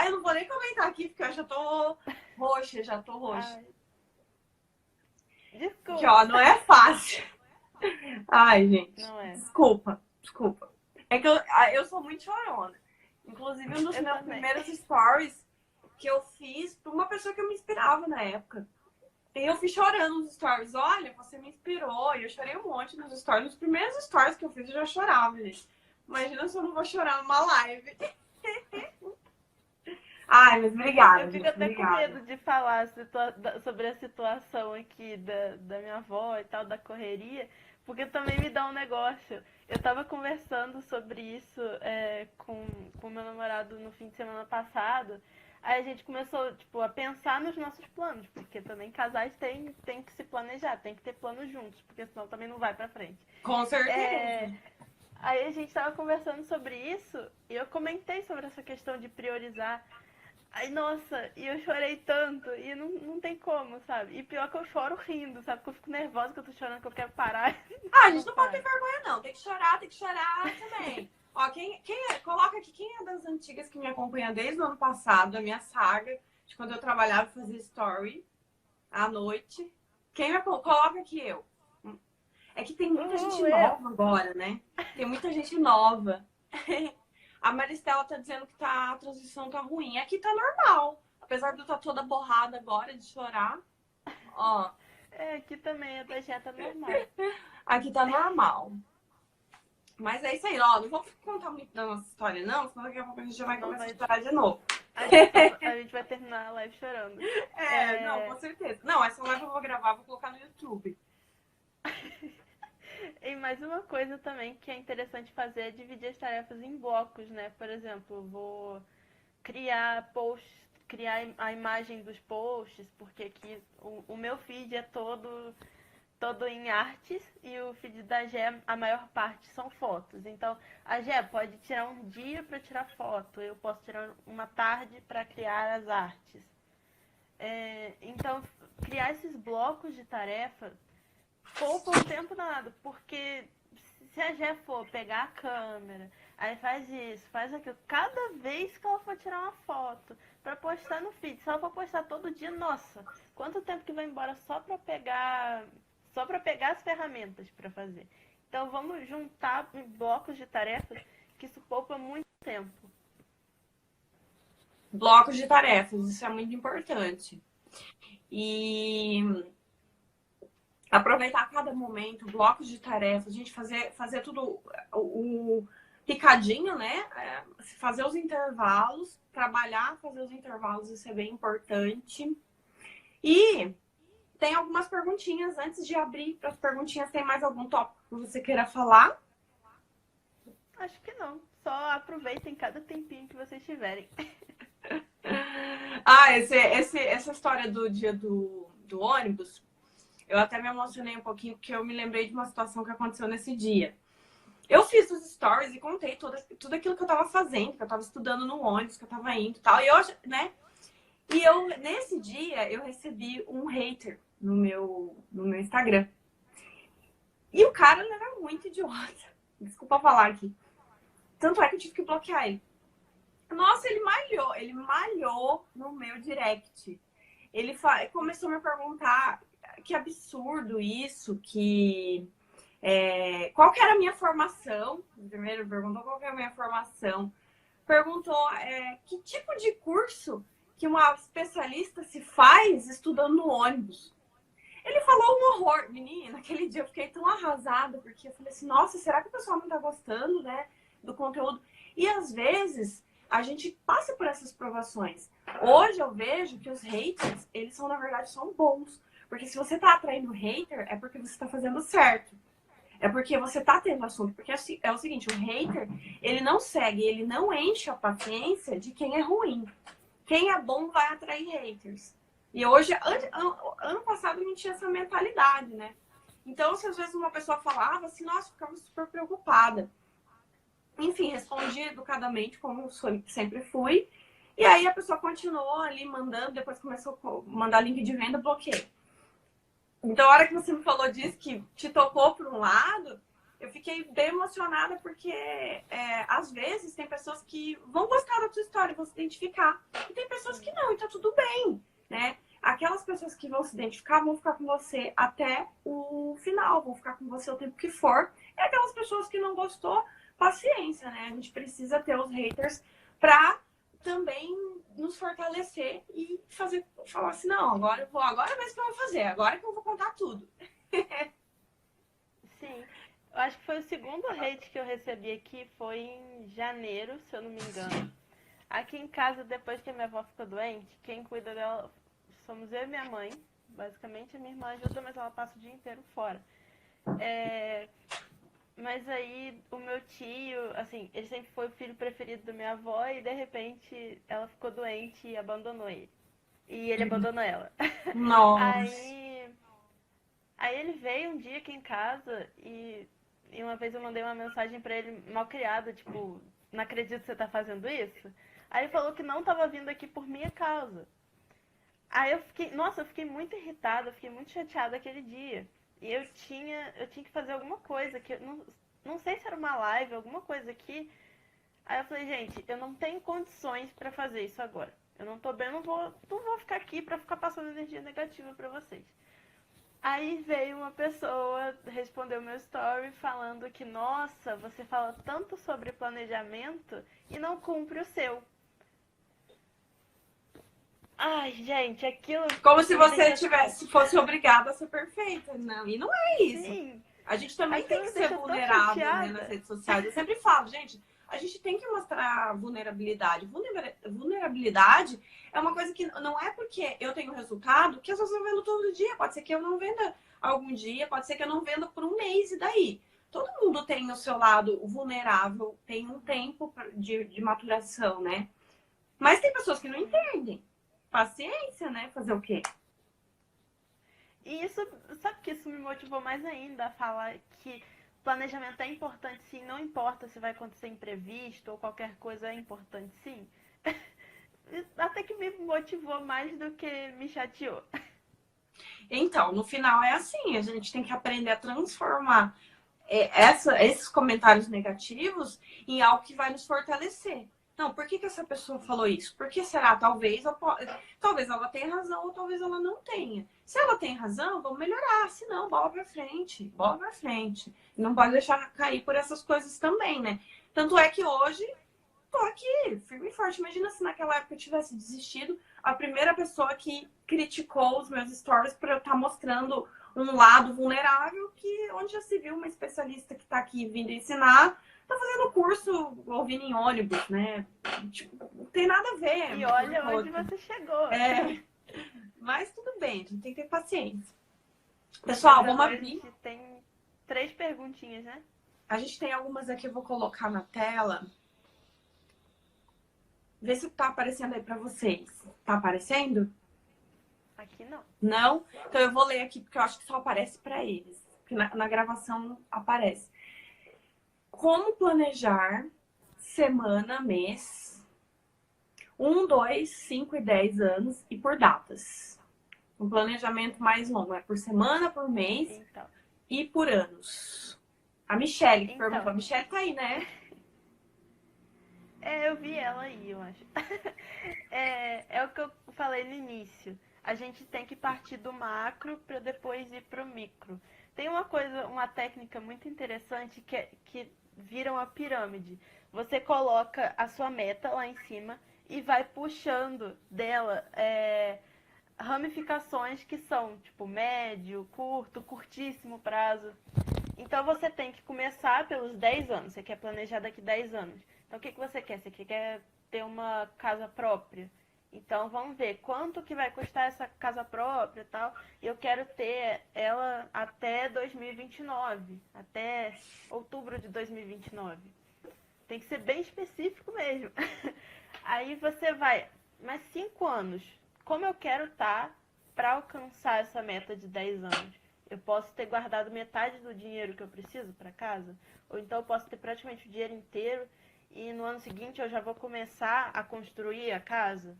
Speaker 1: Eu não vou nem comentar aqui, porque eu já tô roxa.
Speaker 2: Ai. Desculpa.
Speaker 1: Que, ó, não é fácil. Ai, gente.
Speaker 2: Não é.
Speaker 1: Desculpa. É que eu sou muito chorona. Inclusive, um dos meus primeiros stories que eu fiz pra uma pessoa que eu me inspirava na época. E eu fui chorando nos stories. Olha, você me inspirou. E eu chorei um monte nos stories. Nos primeiros stories que eu fiz, eu já chorava, gente. Imagina se eu não vou chorar numa live. Ai, mas obrigada.
Speaker 2: Eu fico até com medo de falar sobre a situação aqui da minha avó e tal, da correria, porque também me dá um negócio. Eu tava conversando sobre isso com meu namorado no fim de semana passado. Aí a gente começou, tipo, a pensar nos nossos planos, porque também casais têm que se planejar, tem que ter planos juntos, porque senão também não vai pra frente.
Speaker 1: Com certeza.
Speaker 2: Aí a gente tava conversando sobre isso e eu comentei sobre essa questão de priorizar. Aí, nossa, e eu chorei tanto, e não tem como, sabe? E pior que eu choro rindo, sabe? Que eu fico nervosa, que eu tô chorando, que eu quero parar.
Speaker 1: A gente não pode ter vergonha, não. Tem que chorar também. Ó, coloca aqui quem é das antigas que me acompanha desde o ano passado, a minha saga, de quando eu trabalhava e fazia story à noite. Coloca aqui eu. É que tem muita gente nova agora, né? Tem muita gente nova. A Maristela tá dizendo que a transição tá ruim. Aqui tá normal. Apesar de eu estar toda borrada agora de chorar. Ó.
Speaker 2: Aqui também a trajetória tá normal.
Speaker 1: Aqui tá normal. Mas é isso aí, ó. Não vou contar muito da nossa história, não, senão daqui a pouco a gente já vai começar a chorar de novo.
Speaker 2: A gente vai terminar a live chorando.
Speaker 1: Não, com certeza. Não, essa live eu vou gravar, vou colocar no YouTube.
Speaker 2: E mais uma coisa também que é interessante fazer é dividir as tarefas em blocos, né? Por exemplo, vou criar posts, criar a imagem dos posts, porque aqui o meu feed é todo em artes e o feed da Gé, a maior parte são fotos. Então, a Gé pode tirar um dia para tirar foto, eu posso tirar uma tarde para criar as artes. Então, criar esses blocos de tarefa poupa um tempo danado, porque se a Gé for pegar a câmera, aí faz isso, faz aquilo, cada vez que ela for tirar uma foto para postar no feed, se ela for postar todo dia, nossa, quanto tempo que vai embora só para pegar as ferramentas para fazer. Então vamos juntar blocos de tarefas, que isso poupa muito tempo.
Speaker 1: Blocos de tarefas, isso é muito importante. E aproveitar cada momento, blocos de tarefas, a gente fazer tudo o picadinho, né? Fazer os intervalos, trabalhar, fazer os intervalos, isso é bem importante. E tem algumas perguntinhas antes de abrir para as perguntinhas. Tem mais algum tópico que você queira falar?
Speaker 2: Acho que não. Só aproveitem cada tempinho que vocês tiverem.
Speaker 1: Essa história do dia do ônibus, eu até me emocionei um pouquinho, porque eu me lembrei de uma situação que aconteceu nesse dia. Eu fiz os stories e contei tudo aquilo que eu tava fazendo, que eu tava estudando no ônibus, que eu tava indo e tal. E hoje, né? E nesse dia, eu recebi um hater no meu Instagram. E o cara era muito idiota. Desculpa falar aqui. Tanto é que eu tive que bloquear ele. Nossa, ele malhou no meu direct. Ele começou a me perguntar que absurdo isso, qual que era a minha formação. Primeiro perguntou qual que era a minha formação. Perguntou que tipo de curso que uma especialista se faz estudando no ônibus. Ele falou um horror. Menina, naquele dia eu fiquei tão arrasada, porque eu falei assim, nossa, será que o pessoal não tá gostando, né, do conteúdo? E às vezes a gente passa por essas provações. Hoje eu vejo que os haters, eles são, na verdade, são bons. Porque se você tá atraindo hater, é porque você tá fazendo certo. É porque você tá tendo assunto. Porque é o seguinte, o hater, ele não segue, ele não enche a paciência de quem é ruim. Quem é bom vai atrair haters. E hoje, ano passado, a gente tinha essa mentalidade, né? Então, se às vezes uma pessoa falava assim, nossa, eu ficava super preocupada. Enfim, respondi educadamente, como sempre fui. E aí a pessoa continuou ali mandando, depois começou a mandar link de venda, bloqueei. Então, a hora que você me falou disso, que te tocou por um lado, eu fiquei bem emocionada, porque às vezes tem pessoas que vão gostar da sua história, vão se identificar. E tem pessoas que não, e tá tudo bem, né? Aquelas pessoas que vão se identificar vão ficar com você até o final, vão ficar com você o tempo que for. E aquelas pessoas que não gostou, paciência, né? A gente precisa ter os haters pra também nos fortalecer e falar assim, não, agora mesmo que eu vou fazer, agora que eu vou contar tudo.
Speaker 2: Sim. Eu acho que foi o segundo hate que eu recebi aqui, foi em janeiro, se eu não me engano. Aqui em casa, depois que a minha avó ficou doente, quem cuida dela somos eu e minha mãe. Basicamente, a minha irmã ajuda, mas ela passa o dia inteiro fora. Mas aí, o meu tio, assim, ele sempre foi o filho preferido da minha avó e, de repente, ela ficou doente e abandonou ele. E ele abandonou ela.
Speaker 1: Nossa.
Speaker 2: Aí ele veio um dia aqui em casa e uma vez eu mandei uma mensagem pra ele mal criada, tipo, não acredito que você tá fazendo isso. Aí ele falou que não tava vindo aqui por minha causa. Aí eu fiquei muito irritada, eu fiquei muito chateada aquele dia. E eu tinha que fazer alguma coisa, que eu não sei se era uma live, alguma coisa aqui. Aí eu falei, gente, eu não tenho condições pra fazer isso agora. Eu não tô bem, não vou ficar aqui pra ficar passando energia negativa pra vocês. Aí veio uma pessoa, respondeu meu story falando que, nossa, você fala tanto sobre planejamento e não cumpre o seu. Ai, gente, aquilo...
Speaker 1: Como se você fosse obrigada a ser perfeita. Não, e não é isso.
Speaker 2: Sim.
Speaker 1: A gente também tem
Speaker 2: Aquilo
Speaker 1: que
Speaker 2: me
Speaker 1: ser
Speaker 2: deixa tão
Speaker 1: vulnerável, né, nas
Speaker 2: chateada.
Speaker 1: redes sociais. Eu sempre falo, gente, a gente tem que mostrar vulnerabilidade. Vulnerabilidade é uma coisa que não é porque eu tenho resultado que as pessoas vendo todo dia. Pode ser que eu não venda algum dia, pode ser que eu não venda por um mês e daí. Todo mundo tem o seu lado vulnerável, tem um tempo de maturação, né? Mas tem pessoas que não entendem. Paciência, né? Fazer o quê?
Speaker 2: E isso, sabe que isso me motivou mais ainda a falar que planejamento é importante sim, não importa se vai acontecer imprevisto ou qualquer coisa, é importante sim. Até que me motivou mais do que me chateou.
Speaker 1: Então, no final é assim, a gente tem que aprender a transformar esses comentários negativos em algo que vai nos fortalecer. Não, por que essa pessoa falou isso? Por que será? Talvez ela tenha razão ou talvez ela não tenha. Se ela tem razão, vamos melhorar. Se não, bola pra frente. Bola pra frente. Não pode deixar cair por essas coisas também, né? Tanto é que hoje tô aqui, firme e forte. Imagina se naquela época eu tivesse desistido. A primeira pessoa que criticou os meus stories por eu estar mostrando um lado vulnerável, que onde já se viu uma especialista que está aqui vindo ensinar, tá fazendo curso ouvindo em ônibus, né? Tipo, não tem nada a ver
Speaker 2: E
Speaker 1: uma coisa
Speaker 2: olha
Speaker 1: com a
Speaker 2: onde
Speaker 1: outra.
Speaker 2: você chegou.
Speaker 1: É, mas tudo bem, a gente tem que ter paciência.
Speaker 2: Mas
Speaker 1: Pessoal, vamos
Speaker 2: agora a
Speaker 1: abrir.
Speaker 2: gente tem 3 perguntinhas, né?
Speaker 1: A gente tem algumas aqui, eu vou colocar na tela. Vê se tá aparecendo aí para vocês. Tá aparecendo?
Speaker 2: Aqui não.
Speaker 1: Não? Então eu vou ler aqui porque eu acho que só aparece para eles. Porque na gravação aparece. Como planejar semana, mês, 2, 5 e 10 anos e por datas. Um planejamento mais longo é por semana, por mês
Speaker 2: Então,
Speaker 1: e por anos. A Michelle que perguntou.
Speaker 2: então,
Speaker 1: A Michelle tá aí, né?
Speaker 2: eu vi ela aí, eu acho. É o que eu falei no início. A gente tem que partir do macro para depois ir para o micro. Tem uma técnica muito interessante que vira uma pirâmide. Você coloca a sua meta lá em cima e vai puxando dela ramificações que são tipo médio, curto, curtíssimo prazo. Então você tem que começar pelos 10 anos. Você quer planejar daqui 10 anos. Então o que você quer? Você quer ter uma casa própria? Então vamos ver quanto que vai custar essa casa própria e tal. E eu quero ter ela até 2029, até outubro de 2029. Tem que ser bem específico mesmo. Aí você vai, mais 5 anos, como eu quero estar para alcançar essa meta de 10 anos? Eu posso ter guardado metade do dinheiro que eu preciso para casa? Ou então eu posso ter praticamente o dinheiro inteiro e no ano seguinte eu já vou começar a construir a casa?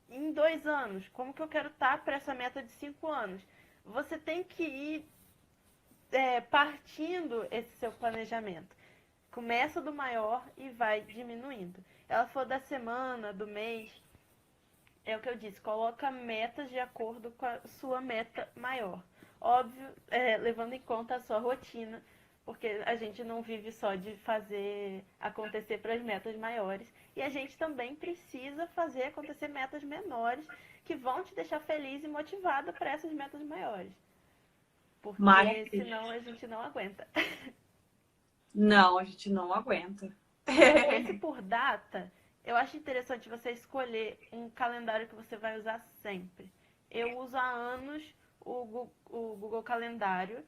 Speaker 2: Em 2 anos, como que eu quero estar para essa meta de 5 anos? Você tem que ir partindo esse seu planejamento. Começa do maior e vai diminuindo. Ela for da semana, do mês, é o que eu disse, coloca metas de acordo com a sua meta maior. Óbvio, levando em conta a sua rotina, porque a gente não vive só de fazer acontecer para as metas maiores. E a gente também precisa fazer acontecer metas menores que vão te deixar feliz e motivada para essas metas maiores. Porque
Speaker 1: Maravilha.
Speaker 2: senão a gente não aguenta.
Speaker 1: Não, a gente não aguenta.
Speaker 2: Esse por data, eu acho interessante você escolher um calendário que você vai usar sempre. Eu uso há anos o Google Calendário.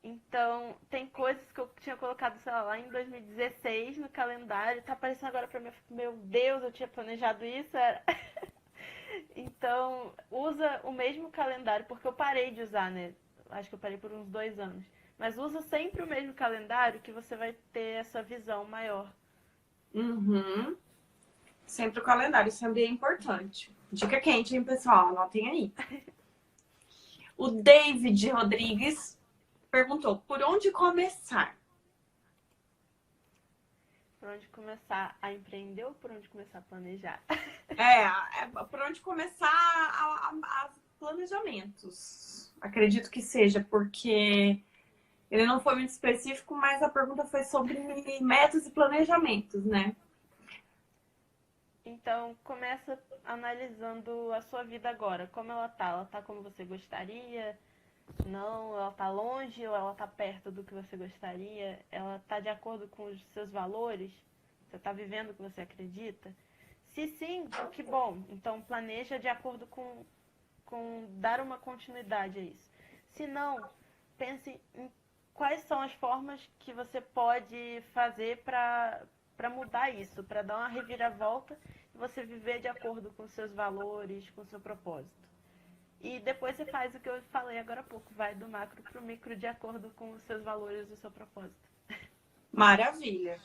Speaker 2: Então, tem coisas que eu tinha colocado, sei lá, em 2016 no calendário. Tá aparecendo agora pra mim, meu Deus, eu tinha planejado isso. Então, usa o mesmo calendário, porque eu parei de usar, né? Acho que eu parei por uns 2 anos. Mas usa sempre o mesmo calendário que você vai ter essa visão maior.
Speaker 1: Uhum. Sempre o calendário, isso é bem importante. Dica quente, hein, pessoal? Anotem aí. O David Rodrigues perguntou: por onde começar?
Speaker 2: Por onde começar a empreender ou por onde começar a planejar?
Speaker 1: Por onde começar a planejamentos. Acredito que seja, porque ele não foi muito específico, mas a pergunta foi sobre metas e planejamentos, né?
Speaker 2: Então, começa analisando a sua vida agora. Como ela tá? Ela tá como você gostaria? Não, ela tá longe ou ela tá perto do que você gostaria? Ela tá de acordo com os seus valores? Você tá vivendo o que você acredita? Se sim, que bom. Então planeja de acordo com dar uma continuidade a isso. Se não, pense em quais são as formas que você pode fazer para mudar isso, para dar uma reviravolta e você viver de acordo com seus valores, com seu propósito. E depois você faz o que eu falei agora há pouco, vai do macro para o micro de acordo com os seus valores e o seu propósito.
Speaker 1: Maravilha.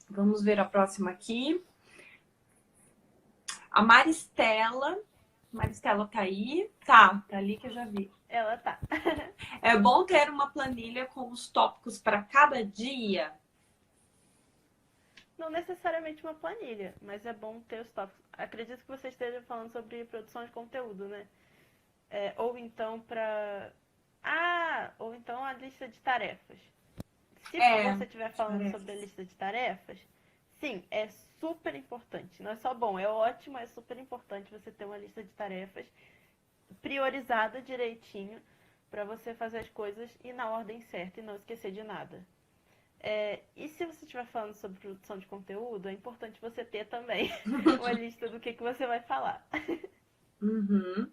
Speaker 1: Vamos ver a próxima aqui. A Maristela. Maristela tá aí? Tá ali que eu já vi.
Speaker 2: Ela tá.
Speaker 1: É bom ter uma planilha com os tópicos para cada dia?
Speaker 2: Não necessariamente uma planilha, mas é bom ter os tópicos. Acredito que você esteja falando sobre produção de conteúdo, né? Ou então ou então a lista de tarefas. Se você estiver falando sobre a lista de tarefas, sim, é super importante. Não é só bom, é ótimo, é super importante você ter uma lista de tarefas priorizada direitinho para você fazer as coisas e na ordem certa e não esquecer de nada. E se você estiver falando sobre produção de conteúdo, é importante você ter também uma lista do que você vai falar.
Speaker 1: Uhum.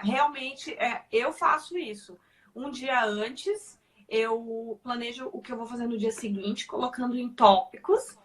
Speaker 1: Realmente, eu faço isso. Um dia antes, eu planejo o que eu vou fazer no dia seguinte, colocando em tópicos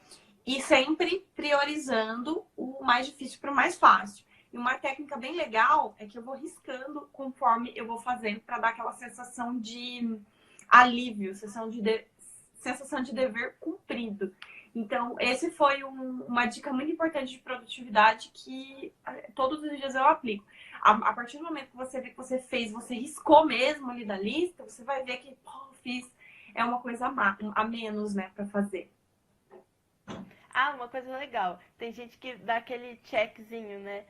Speaker 1: e sempre priorizando o mais difícil para o mais fácil. E uma técnica bem legal é que eu vou riscando conforme eu vou fazendo para dar aquela sensação de alívio, sensação de dever cumprido. Então, esse foi uma dica muito importante de produtividade que todos os dias eu aplico. A partir do momento que você vê que você fez, você riscou mesmo ali da lista, você vai ver que, fiz, é uma coisa a menos, né, para fazer.
Speaker 2: Uma coisa legal. Tem gente que dá aquele checkzinho, né?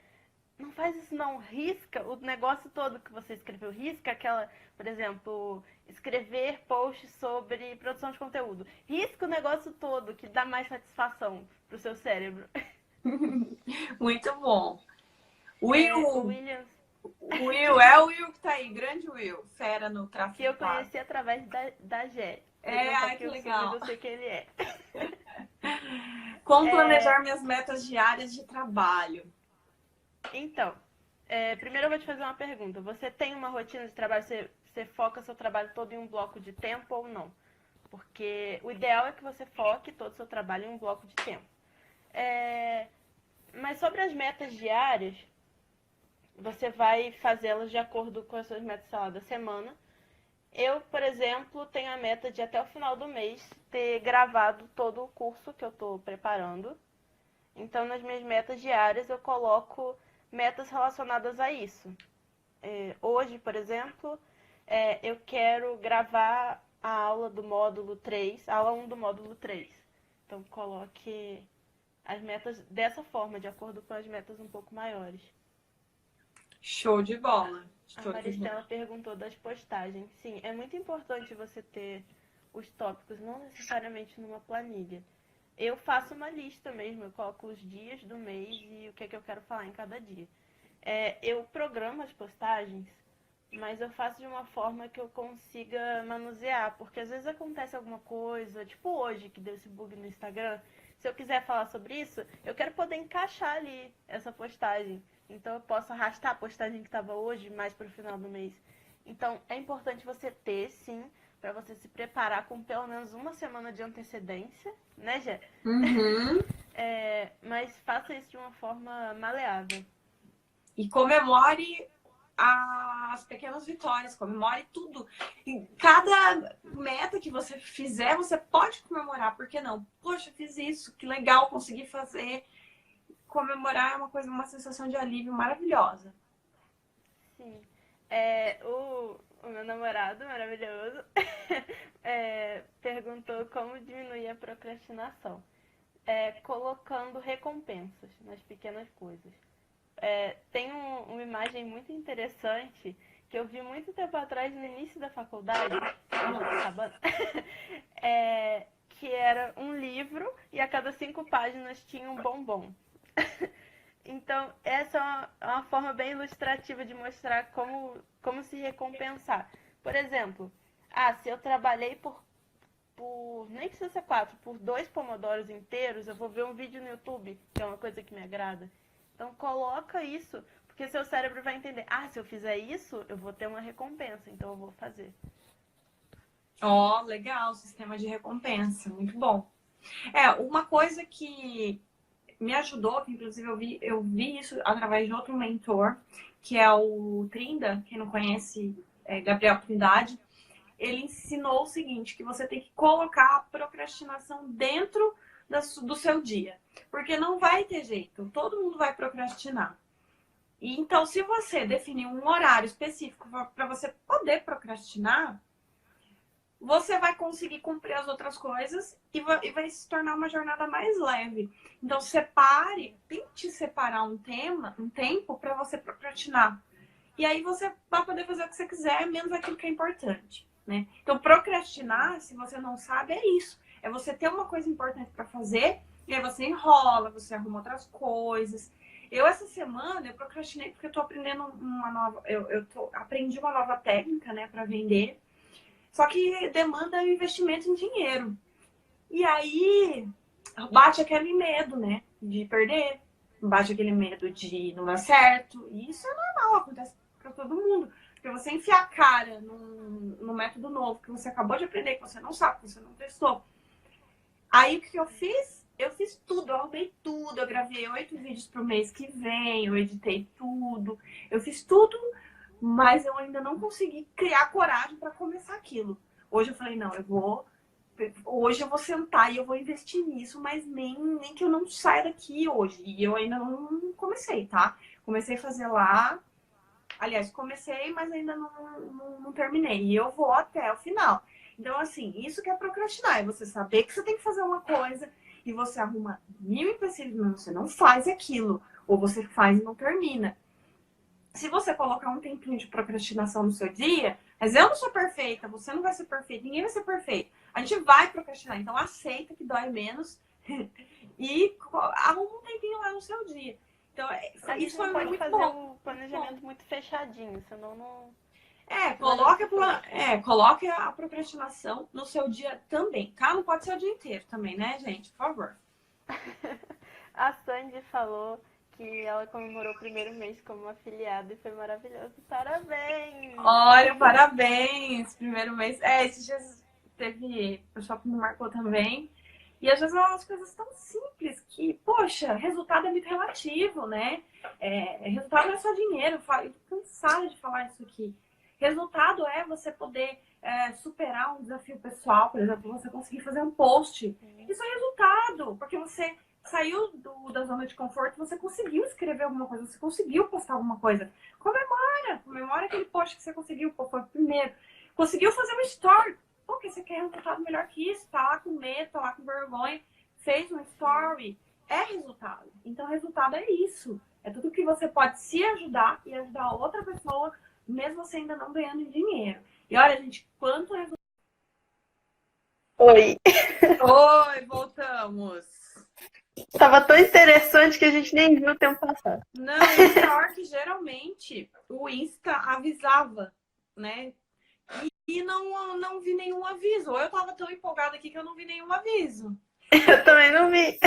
Speaker 2: Não faz isso não, risca o negócio todo que você escreveu. Risca aquela, por exemplo, escrever posts sobre produção de conteúdo. Risca o negócio todo que dá mais satisfação pro seu cérebro.
Speaker 1: Muito bom.
Speaker 2: O Williams.
Speaker 1: O Will que tá aí, grande Will, fera no tráfego.
Speaker 2: Que eu conheci através da Gé.
Speaker 1: Que legal.
Speaker 2: Eu sei que ele é.
Speaker 1: Como planejar minhas metas diárias de trabalho?
Speaker 2: Então, primeiro eu vou te fazer uma pergunta. Você tem uma rotina de trabalho? Você foca seu trabalho todo em um bloco de tempo ou não? Porque o ideal é que você foque todo o seu trabalho em um bloco de tempo. Mas sobre as metas diárias, você vai fazê-las de acordo com as suas metas, sei lá, da semana. Eu, por exemplo, tenho a meta de até o final do mês ter gravado todo o curso que eu estou preparando. Então, nas minhas metas diárias, eu coloco metas relacionadas a isso. Hoje, por exemplo, eu quero gravar a aula do módulo 3, a aula 1 do módulo 3. Então, coloque as metas dessa forma, de acordo com as metas um pouco maiores.
Speaker 1: Show de bola.
Speaker 2: A Maristela perguntou das postagens. Sim, é muito importante você ter os tópicos, não necessariamente numa planilha. Eu faço uma lista mesmo, eu coloco os dias do mês e o que é que eu quero falar em cada dia. Eu programo as postagens, mas eu faço de uma forma que eu consiga manusear, porque às vezes acontece alguma coisa, tipo hoje que deu esse bug no Instagram. Se eu quiser falar sobre isso, eu quero poder encaixar ali essa postagem. Então eu posso arrastar a postagem que estava hoje mais para o final do mês. Então é importante você ter, sim, para você se preparar com pelo menos uma semana de antecedência, né, Gé?
Speaker 1: Uhum.
Speaker 2: Mas faça isso de uma forma maleável.
Speaker 1: E comemore as pequenas vitórias, comemore tudo. E cada meta que você fizer, você pode comemorar, por que não? Poxa, fiz isso, que legal, consegui fazer. Comemorar é uma sensação de alívio maravilhosa.
Speaker 2: Sim. O meu namorado maravilhoso perguntou como diminuir a procrastinação. Colocando recompensas nas pequenas coisas. Tem uma imagem muito interessante que eu vi muito tempo atrás no início da faculdade, que era um livro e a cada 5 páginas tinha um bombom. Então, essa é uma forma bem ilustrativa de mostrar como se recompensar. Por exemplo, se eu trabalhei nem precisa ser 4, por 2 pomodoros inteiros, eu vou ver um vídeo no YouTube, que é uma coisa que me agrada. Então, coloca isso, porque seu cérebro vai entender, se eu fizer isso, eu vou ter uma recompensa, então eu vou fazer.
Speaker 1: Ó, legal, sistema de recompensa, muito bom. Uma coisa que me ajudou, que inclusive eu vi isso através de outro mentor, que é o Trinda, quem não conhece, Gabriel Trindade. Ele ensinou o seguinte, que você tem que colocar a procrastinação dentro do seu dia. Porque não vai ter jeito, todo mundo vai procrastinar. E então, se você definir um horário específico para você poder procrastinar, você vai conseguir cumprir as outras coisas e vai se tornar uma jornada mais leve. Então, tente separar um tempo para você procrastinar. E aí você vai poder fazer o que você quiser, menos aquilo que é importante, né? Então, procrastinar, se você não sabe, é isso. É você ter uma coisa importante para fazer, e aí você enrola, você arruma outras coisas. Essa semana, eu procrastinei porque eu tô aprendendo uma nova... aprendi uma nova técnica, né, para vender. Só que demanda investimento em dinheiro. E aí, bate aquele medo, né, de perder. Bate aquele medo de não dar certo. E isso é normal, acontece para todo mundo. Porque você enfiar a cara num método novo que você acabou de aprender, que você não sabe, que você não testou. Aí, o que eu fiz? Eu fiz tudo, eu arrumei tudo. Eu gravei 8 vídeos pro mês que vem, eu editei tudo. Eu fiz tudo, mas eu ainda não consegui criar coragem para começar aquilo. Hoje eu falei, não, hoje eu vou sentar e eu vou investir nisso, mas nem que eu não saia daqui hoje. E eu ainda não comecei, tá? Comecei a fazer lá. Aliás, comecei, mas ainda não terminei. E eu vou até o final. Então, assim, isso que é procrastinar. É você saber que você tem que fazer uma coisa e você arruma 1000 empecilhos, mas você não faz aquilo. Ou você faz e não termina. Se você colocar um tempinho de procrastinação no seu dia, mas eu não sou perfeita, você não vai ser perfeito, ninguém vai ser perfeito. A gente vai procrastinar, então aceita que dói menos e arruma um tempinho lá no seu dia. Então, isso foi muito
Speaker 2: fazer
Speaker 1: bom.
Speaker 2: um planejamento muito fechadinho, senão não...
Speaker 1: Coloque a procrastinação no seu dia também. Tá? Não pode ser o dia inteiro também, né, gente? Por favor.
Speaker 2: A Sandy falou que ela comemorou o primeiro mês como afiliada e foi maravilhoso. Parabéns!
Speaker 1: Olha, parabéns! Primeiro mês. Esses dias teve pessoal que me marcou também. E às vezes são umas coisas tão simples que, poxa, resultado é muito relativo, né? Resultado não é só dinheiro. Eu tô cansada de falar isso aqui. Resultado é você poder superar um desafio pessoal, por exemplo, você conseguir fazer um post. Isso é resultado, porque você saiu da zona de conforto, você conseguiu escrever alguma coisa, você conseguiu postar alguma coisa. Comemora aquele post que você conseguiu, foi o primeiro. Conseguiu fazer um story. Porque você quer um resultado melhor que isso, tá lá com medo, tá lá com vergonha, fez um story. É resultado. Então, resultado é isso. É tudo que você pode se ajudar e ajudar outra pessoa, mesmo você ainda não ganhando dinheiro. E olha, gente, quanto resultado.
Speaker 2: Oi!
Speaker 1: Oi, voltamos!
Speaker 2: Tava tão interessante que a gente nem viu o tempo passar.
Speaker 1: Não, e pior que geralmente o Insta avisava, né? E não vi nenhum aviso. Ou eu tava tão empolgada aqui que eu não vi nenhum aviso.
Speaker 2: Eu também não vi.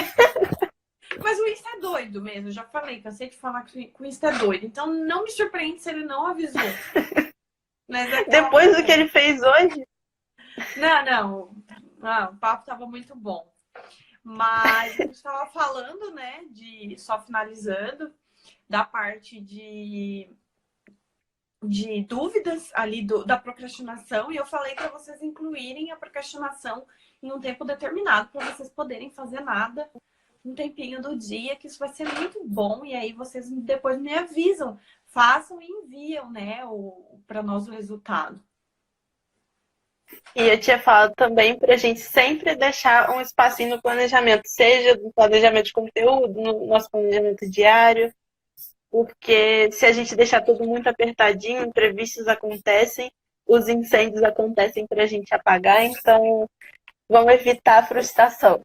Speaker 1: Mas o Insta é doido mesmo. Eu já falei, cansei de falar que o Insta é doido. Então não me surpreende se ele não avisou. Mas
Speaker 2: depois do que ele fez hoje?
Speaker 1: Não, o papo tava muito bom. Mas a gente estava falando, né, só finalizando, da parte de dúvidas ali da procrastinação. E eu falei para vocês incluírem a procrastinação em um tempo determinado, para vocês poderem fazer nada um tempinho do dia, que isso vai ser muito bom. E aí vocês depois me avisam, façam e enviam, né, para nós o resultado.
Speaker 2: E eu tinha falado também para a gente sempre deixar um espacinho no planejamento, seja no planejamento de conteúdo, no nosso planejamento diário, porque se a gente deixar tudo muito apertadinho, imprevistos acontecem, os incêndios acontecem para a gente apagar, então vamos evitar a frustração.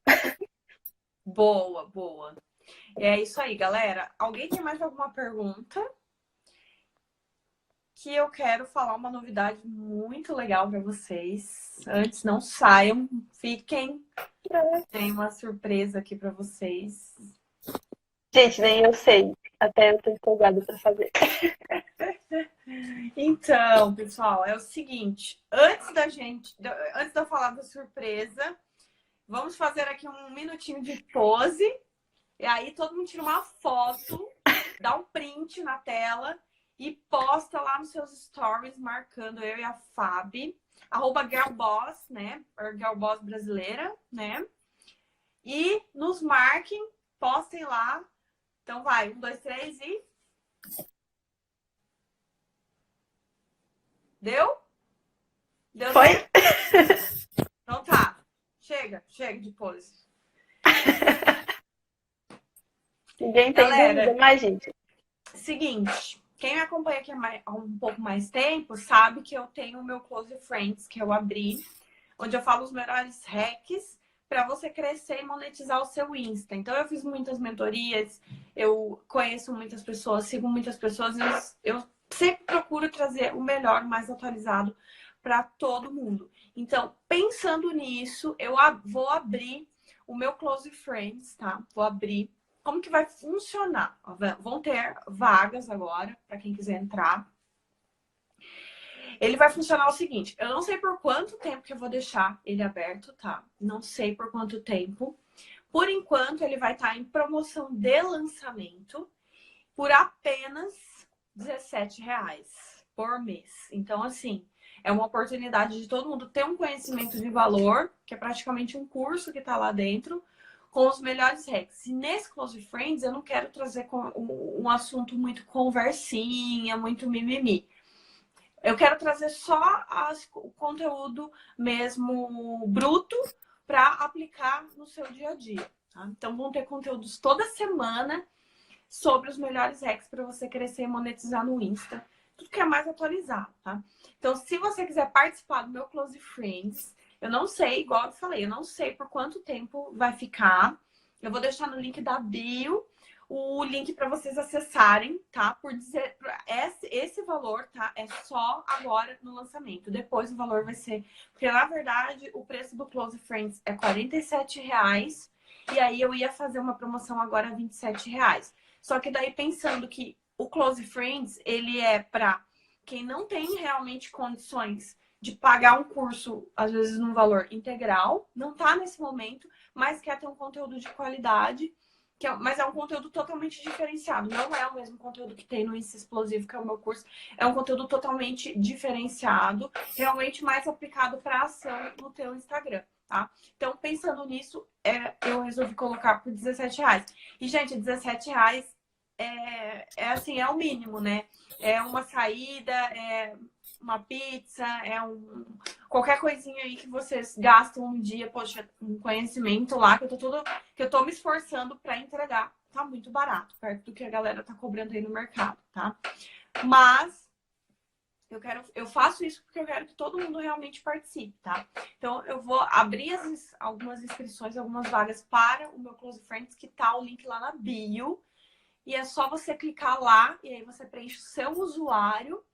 Speaker 1: Boa. É isso aí, galera. Alguém tem mais alguma pergunta? Que eu quero falar uma novidade muito legal para vocês. Antes, não saiam, fiquem. Tem uma surpresa aqui para vocês.
Speaker 2: Gente, nem eu sei. Até eu tô empolgada pra fazer.
Speaker 1: Então, pessoal, é o seguinte. Antes de eu falar da surpresa, vamos fazer aqui um minutinho de pose. E aí todo mundo tira uma foto, dá um print na tela e posta lá nos seus stories, marcando eu e a Fabi, @girlboss, né? Girlboss brasileira, né? E nos marquem, postem lá. Então vai, 1, 2, 3 e... Deu? Deu
Speaker 2: Foi?
Speaker 1: certo? Então tá. Chega de pose.
Speaker 2: Ninguém tem
Speaker 1: Galera,
Speaker 2: dúvida, mas, gente.
Speaker 1: seguinte, quem me acompanha aqui há um pouco mais tempo sabe que eu tenho o meu Close Friends, que eu abri, onde eu falo os melhores hacks para você crescer e monetizar o seu Insta. Então, eu fiz muitas mentorias, eu conheço muitas pessoas, sigo muitas pessoas, eu sempre procuro trazer o melhor, o mais atualizado para todo mundo. Então, pensando nisso, eu vou abrir o meu Close Friends, tá? Vou abrir. Como que vai funcionar? Vão ter vagas agora para quem quiser entrar. Ele vai funcionar o seguinte, eu não sei por quanto tempo que eu vou deixar ele aberto, tá? Não sei por quanto tempo. Por enquanto, ele vai estar em promoção de lançamento por apenas R$17 por mês. Então, assim, é uma oportunidade de todo mundo ter um conhecimento de valor, que é praticamente um curso que está lá dentro, com os melhores hacks. E nesse Close Friends, eu não quero trazer um assunto muito conversinha, muito mimimi. Eu quero trazer só o conteúdo mesmo bruto para aplicar no seu dia a dia. Tá? Então, vão ter conteúdos toda semana sobre os melhores hacks para você crescer e monetizar no Insta. Tudo que é mais atualizado, tá? Então, se você quiser participar do meu Close Friends, eu não sei, igual eu falei, eu não sei por quanto tempo vai ficar. Eu vou deixar no link da bio o link para vocês acessarem, tá? Por dizer, esse valor, tá? É só agora no lançamento. Depois o valor vai ser... Porque, na verdade, o preço do Close Friends é R$47. E aí eu ia fazer uma promoção agora a R$27. Só que daí pensando que o Close Friends, ele é para quem não tem realmente condições de pagar um curso, às vezes num valor integral, não tá nesse momento, mas quer ter um conteúdo de qualidade, mas é um conteúdo totalmente diferenciado. Não é o mesmo conteúdo que tem no Insta Explosivo, que é o meu curso. É um conteúdo totalmente diferenciado, realmente mais aplicado para ação no teu Instagram, tá? Então, pensando nisso, eu resolvi colocar por R$17. E, gente, R$17 assim, é o mínimo, né? É uma saída, é uma pizza, qualquer coisinha aí que vocês gastam um dia, poxa, um conhecimento lá que eu tô me esforçando para entregar. Tá muito barato, perto do que a galera tá cobrando aí no mercado, tá? Mas eu faço isso porque eu quero que todo mundo realmente participe, tá? Então, eu vou abrir algumas inscrições, algumas vagas para o meu Close Friends, que tá o link lá na bio. E é só você clicar lá e aí você preenche o seu usuário,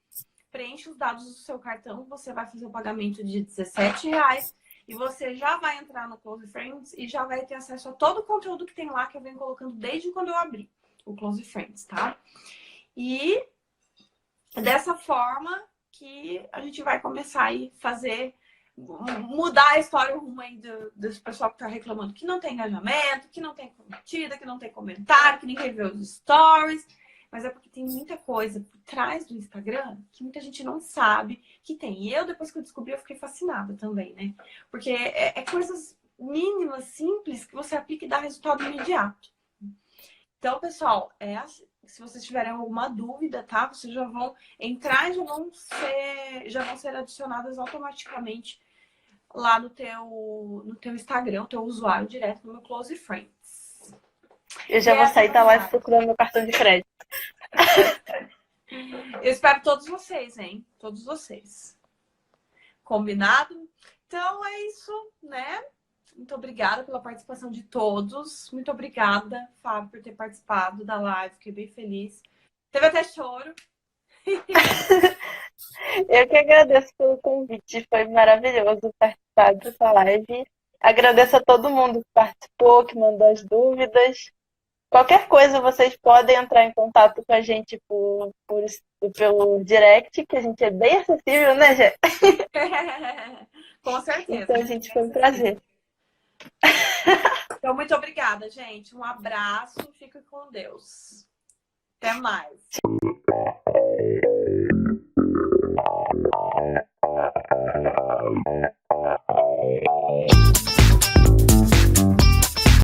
Speaker 1: preenche os dados do seu cartão, você vai fazer o pagamento de R$17 e você já vai entrar no Close Friends e já vai ter acesso a todo o conteúdo que tem lá que eu venho colocando desde quando eu abri o Close Friends, tá? E dessa forma que a gente vai começar a fazer, mudar a história rumo aí desse pessoal que tá reclamando que não tem engajamento, que não tem curtida, que não tem comentário, que ninguém vê os stories. Mas é porque tem muita coisa por trás do Instagram que muita gente não sabe que tem. E eu, depois que eu descobri, eu fiquei fascinada também, né? Porque é coisas mínimas, simples, que você aplica e dá resultado imediato. Então, pessoal, se vocês tiverem alguma dúvida, tá? Vocês já vão entrar e já vão ser adicionadas automaticamente lá no teu Instagram, o teu usuário direto no meu Close Friends.
Speaker 2: Eu já vou sair da live procurando meu cartão de crédito.
Speaker 1: Eu espero todos vocês, hein? Todos vocês. Combinado? Então é isso, né? muito obrigada pela participação de todos. Muito obrigada, Fábio, por ter participado da live. Fiquei bem feliz. Teve até choro.
Speaker 2: Eu que agradeço pelo convite, foi maravilhoso participar dessa live. Agradeço a todo mundo que participou, que mandou as dúvidas. Qualquer coisa, vocês podem entrar em contato com a gente pelo direct, que a gente é bem acessível, né, Gê?
Speaker 1: Com certeza.
Speaker 2: Então, a gente foi um prazer.
Speaker 1: Então, muito obrigada, gente. Um abraço. Fique com Deus. Até mais.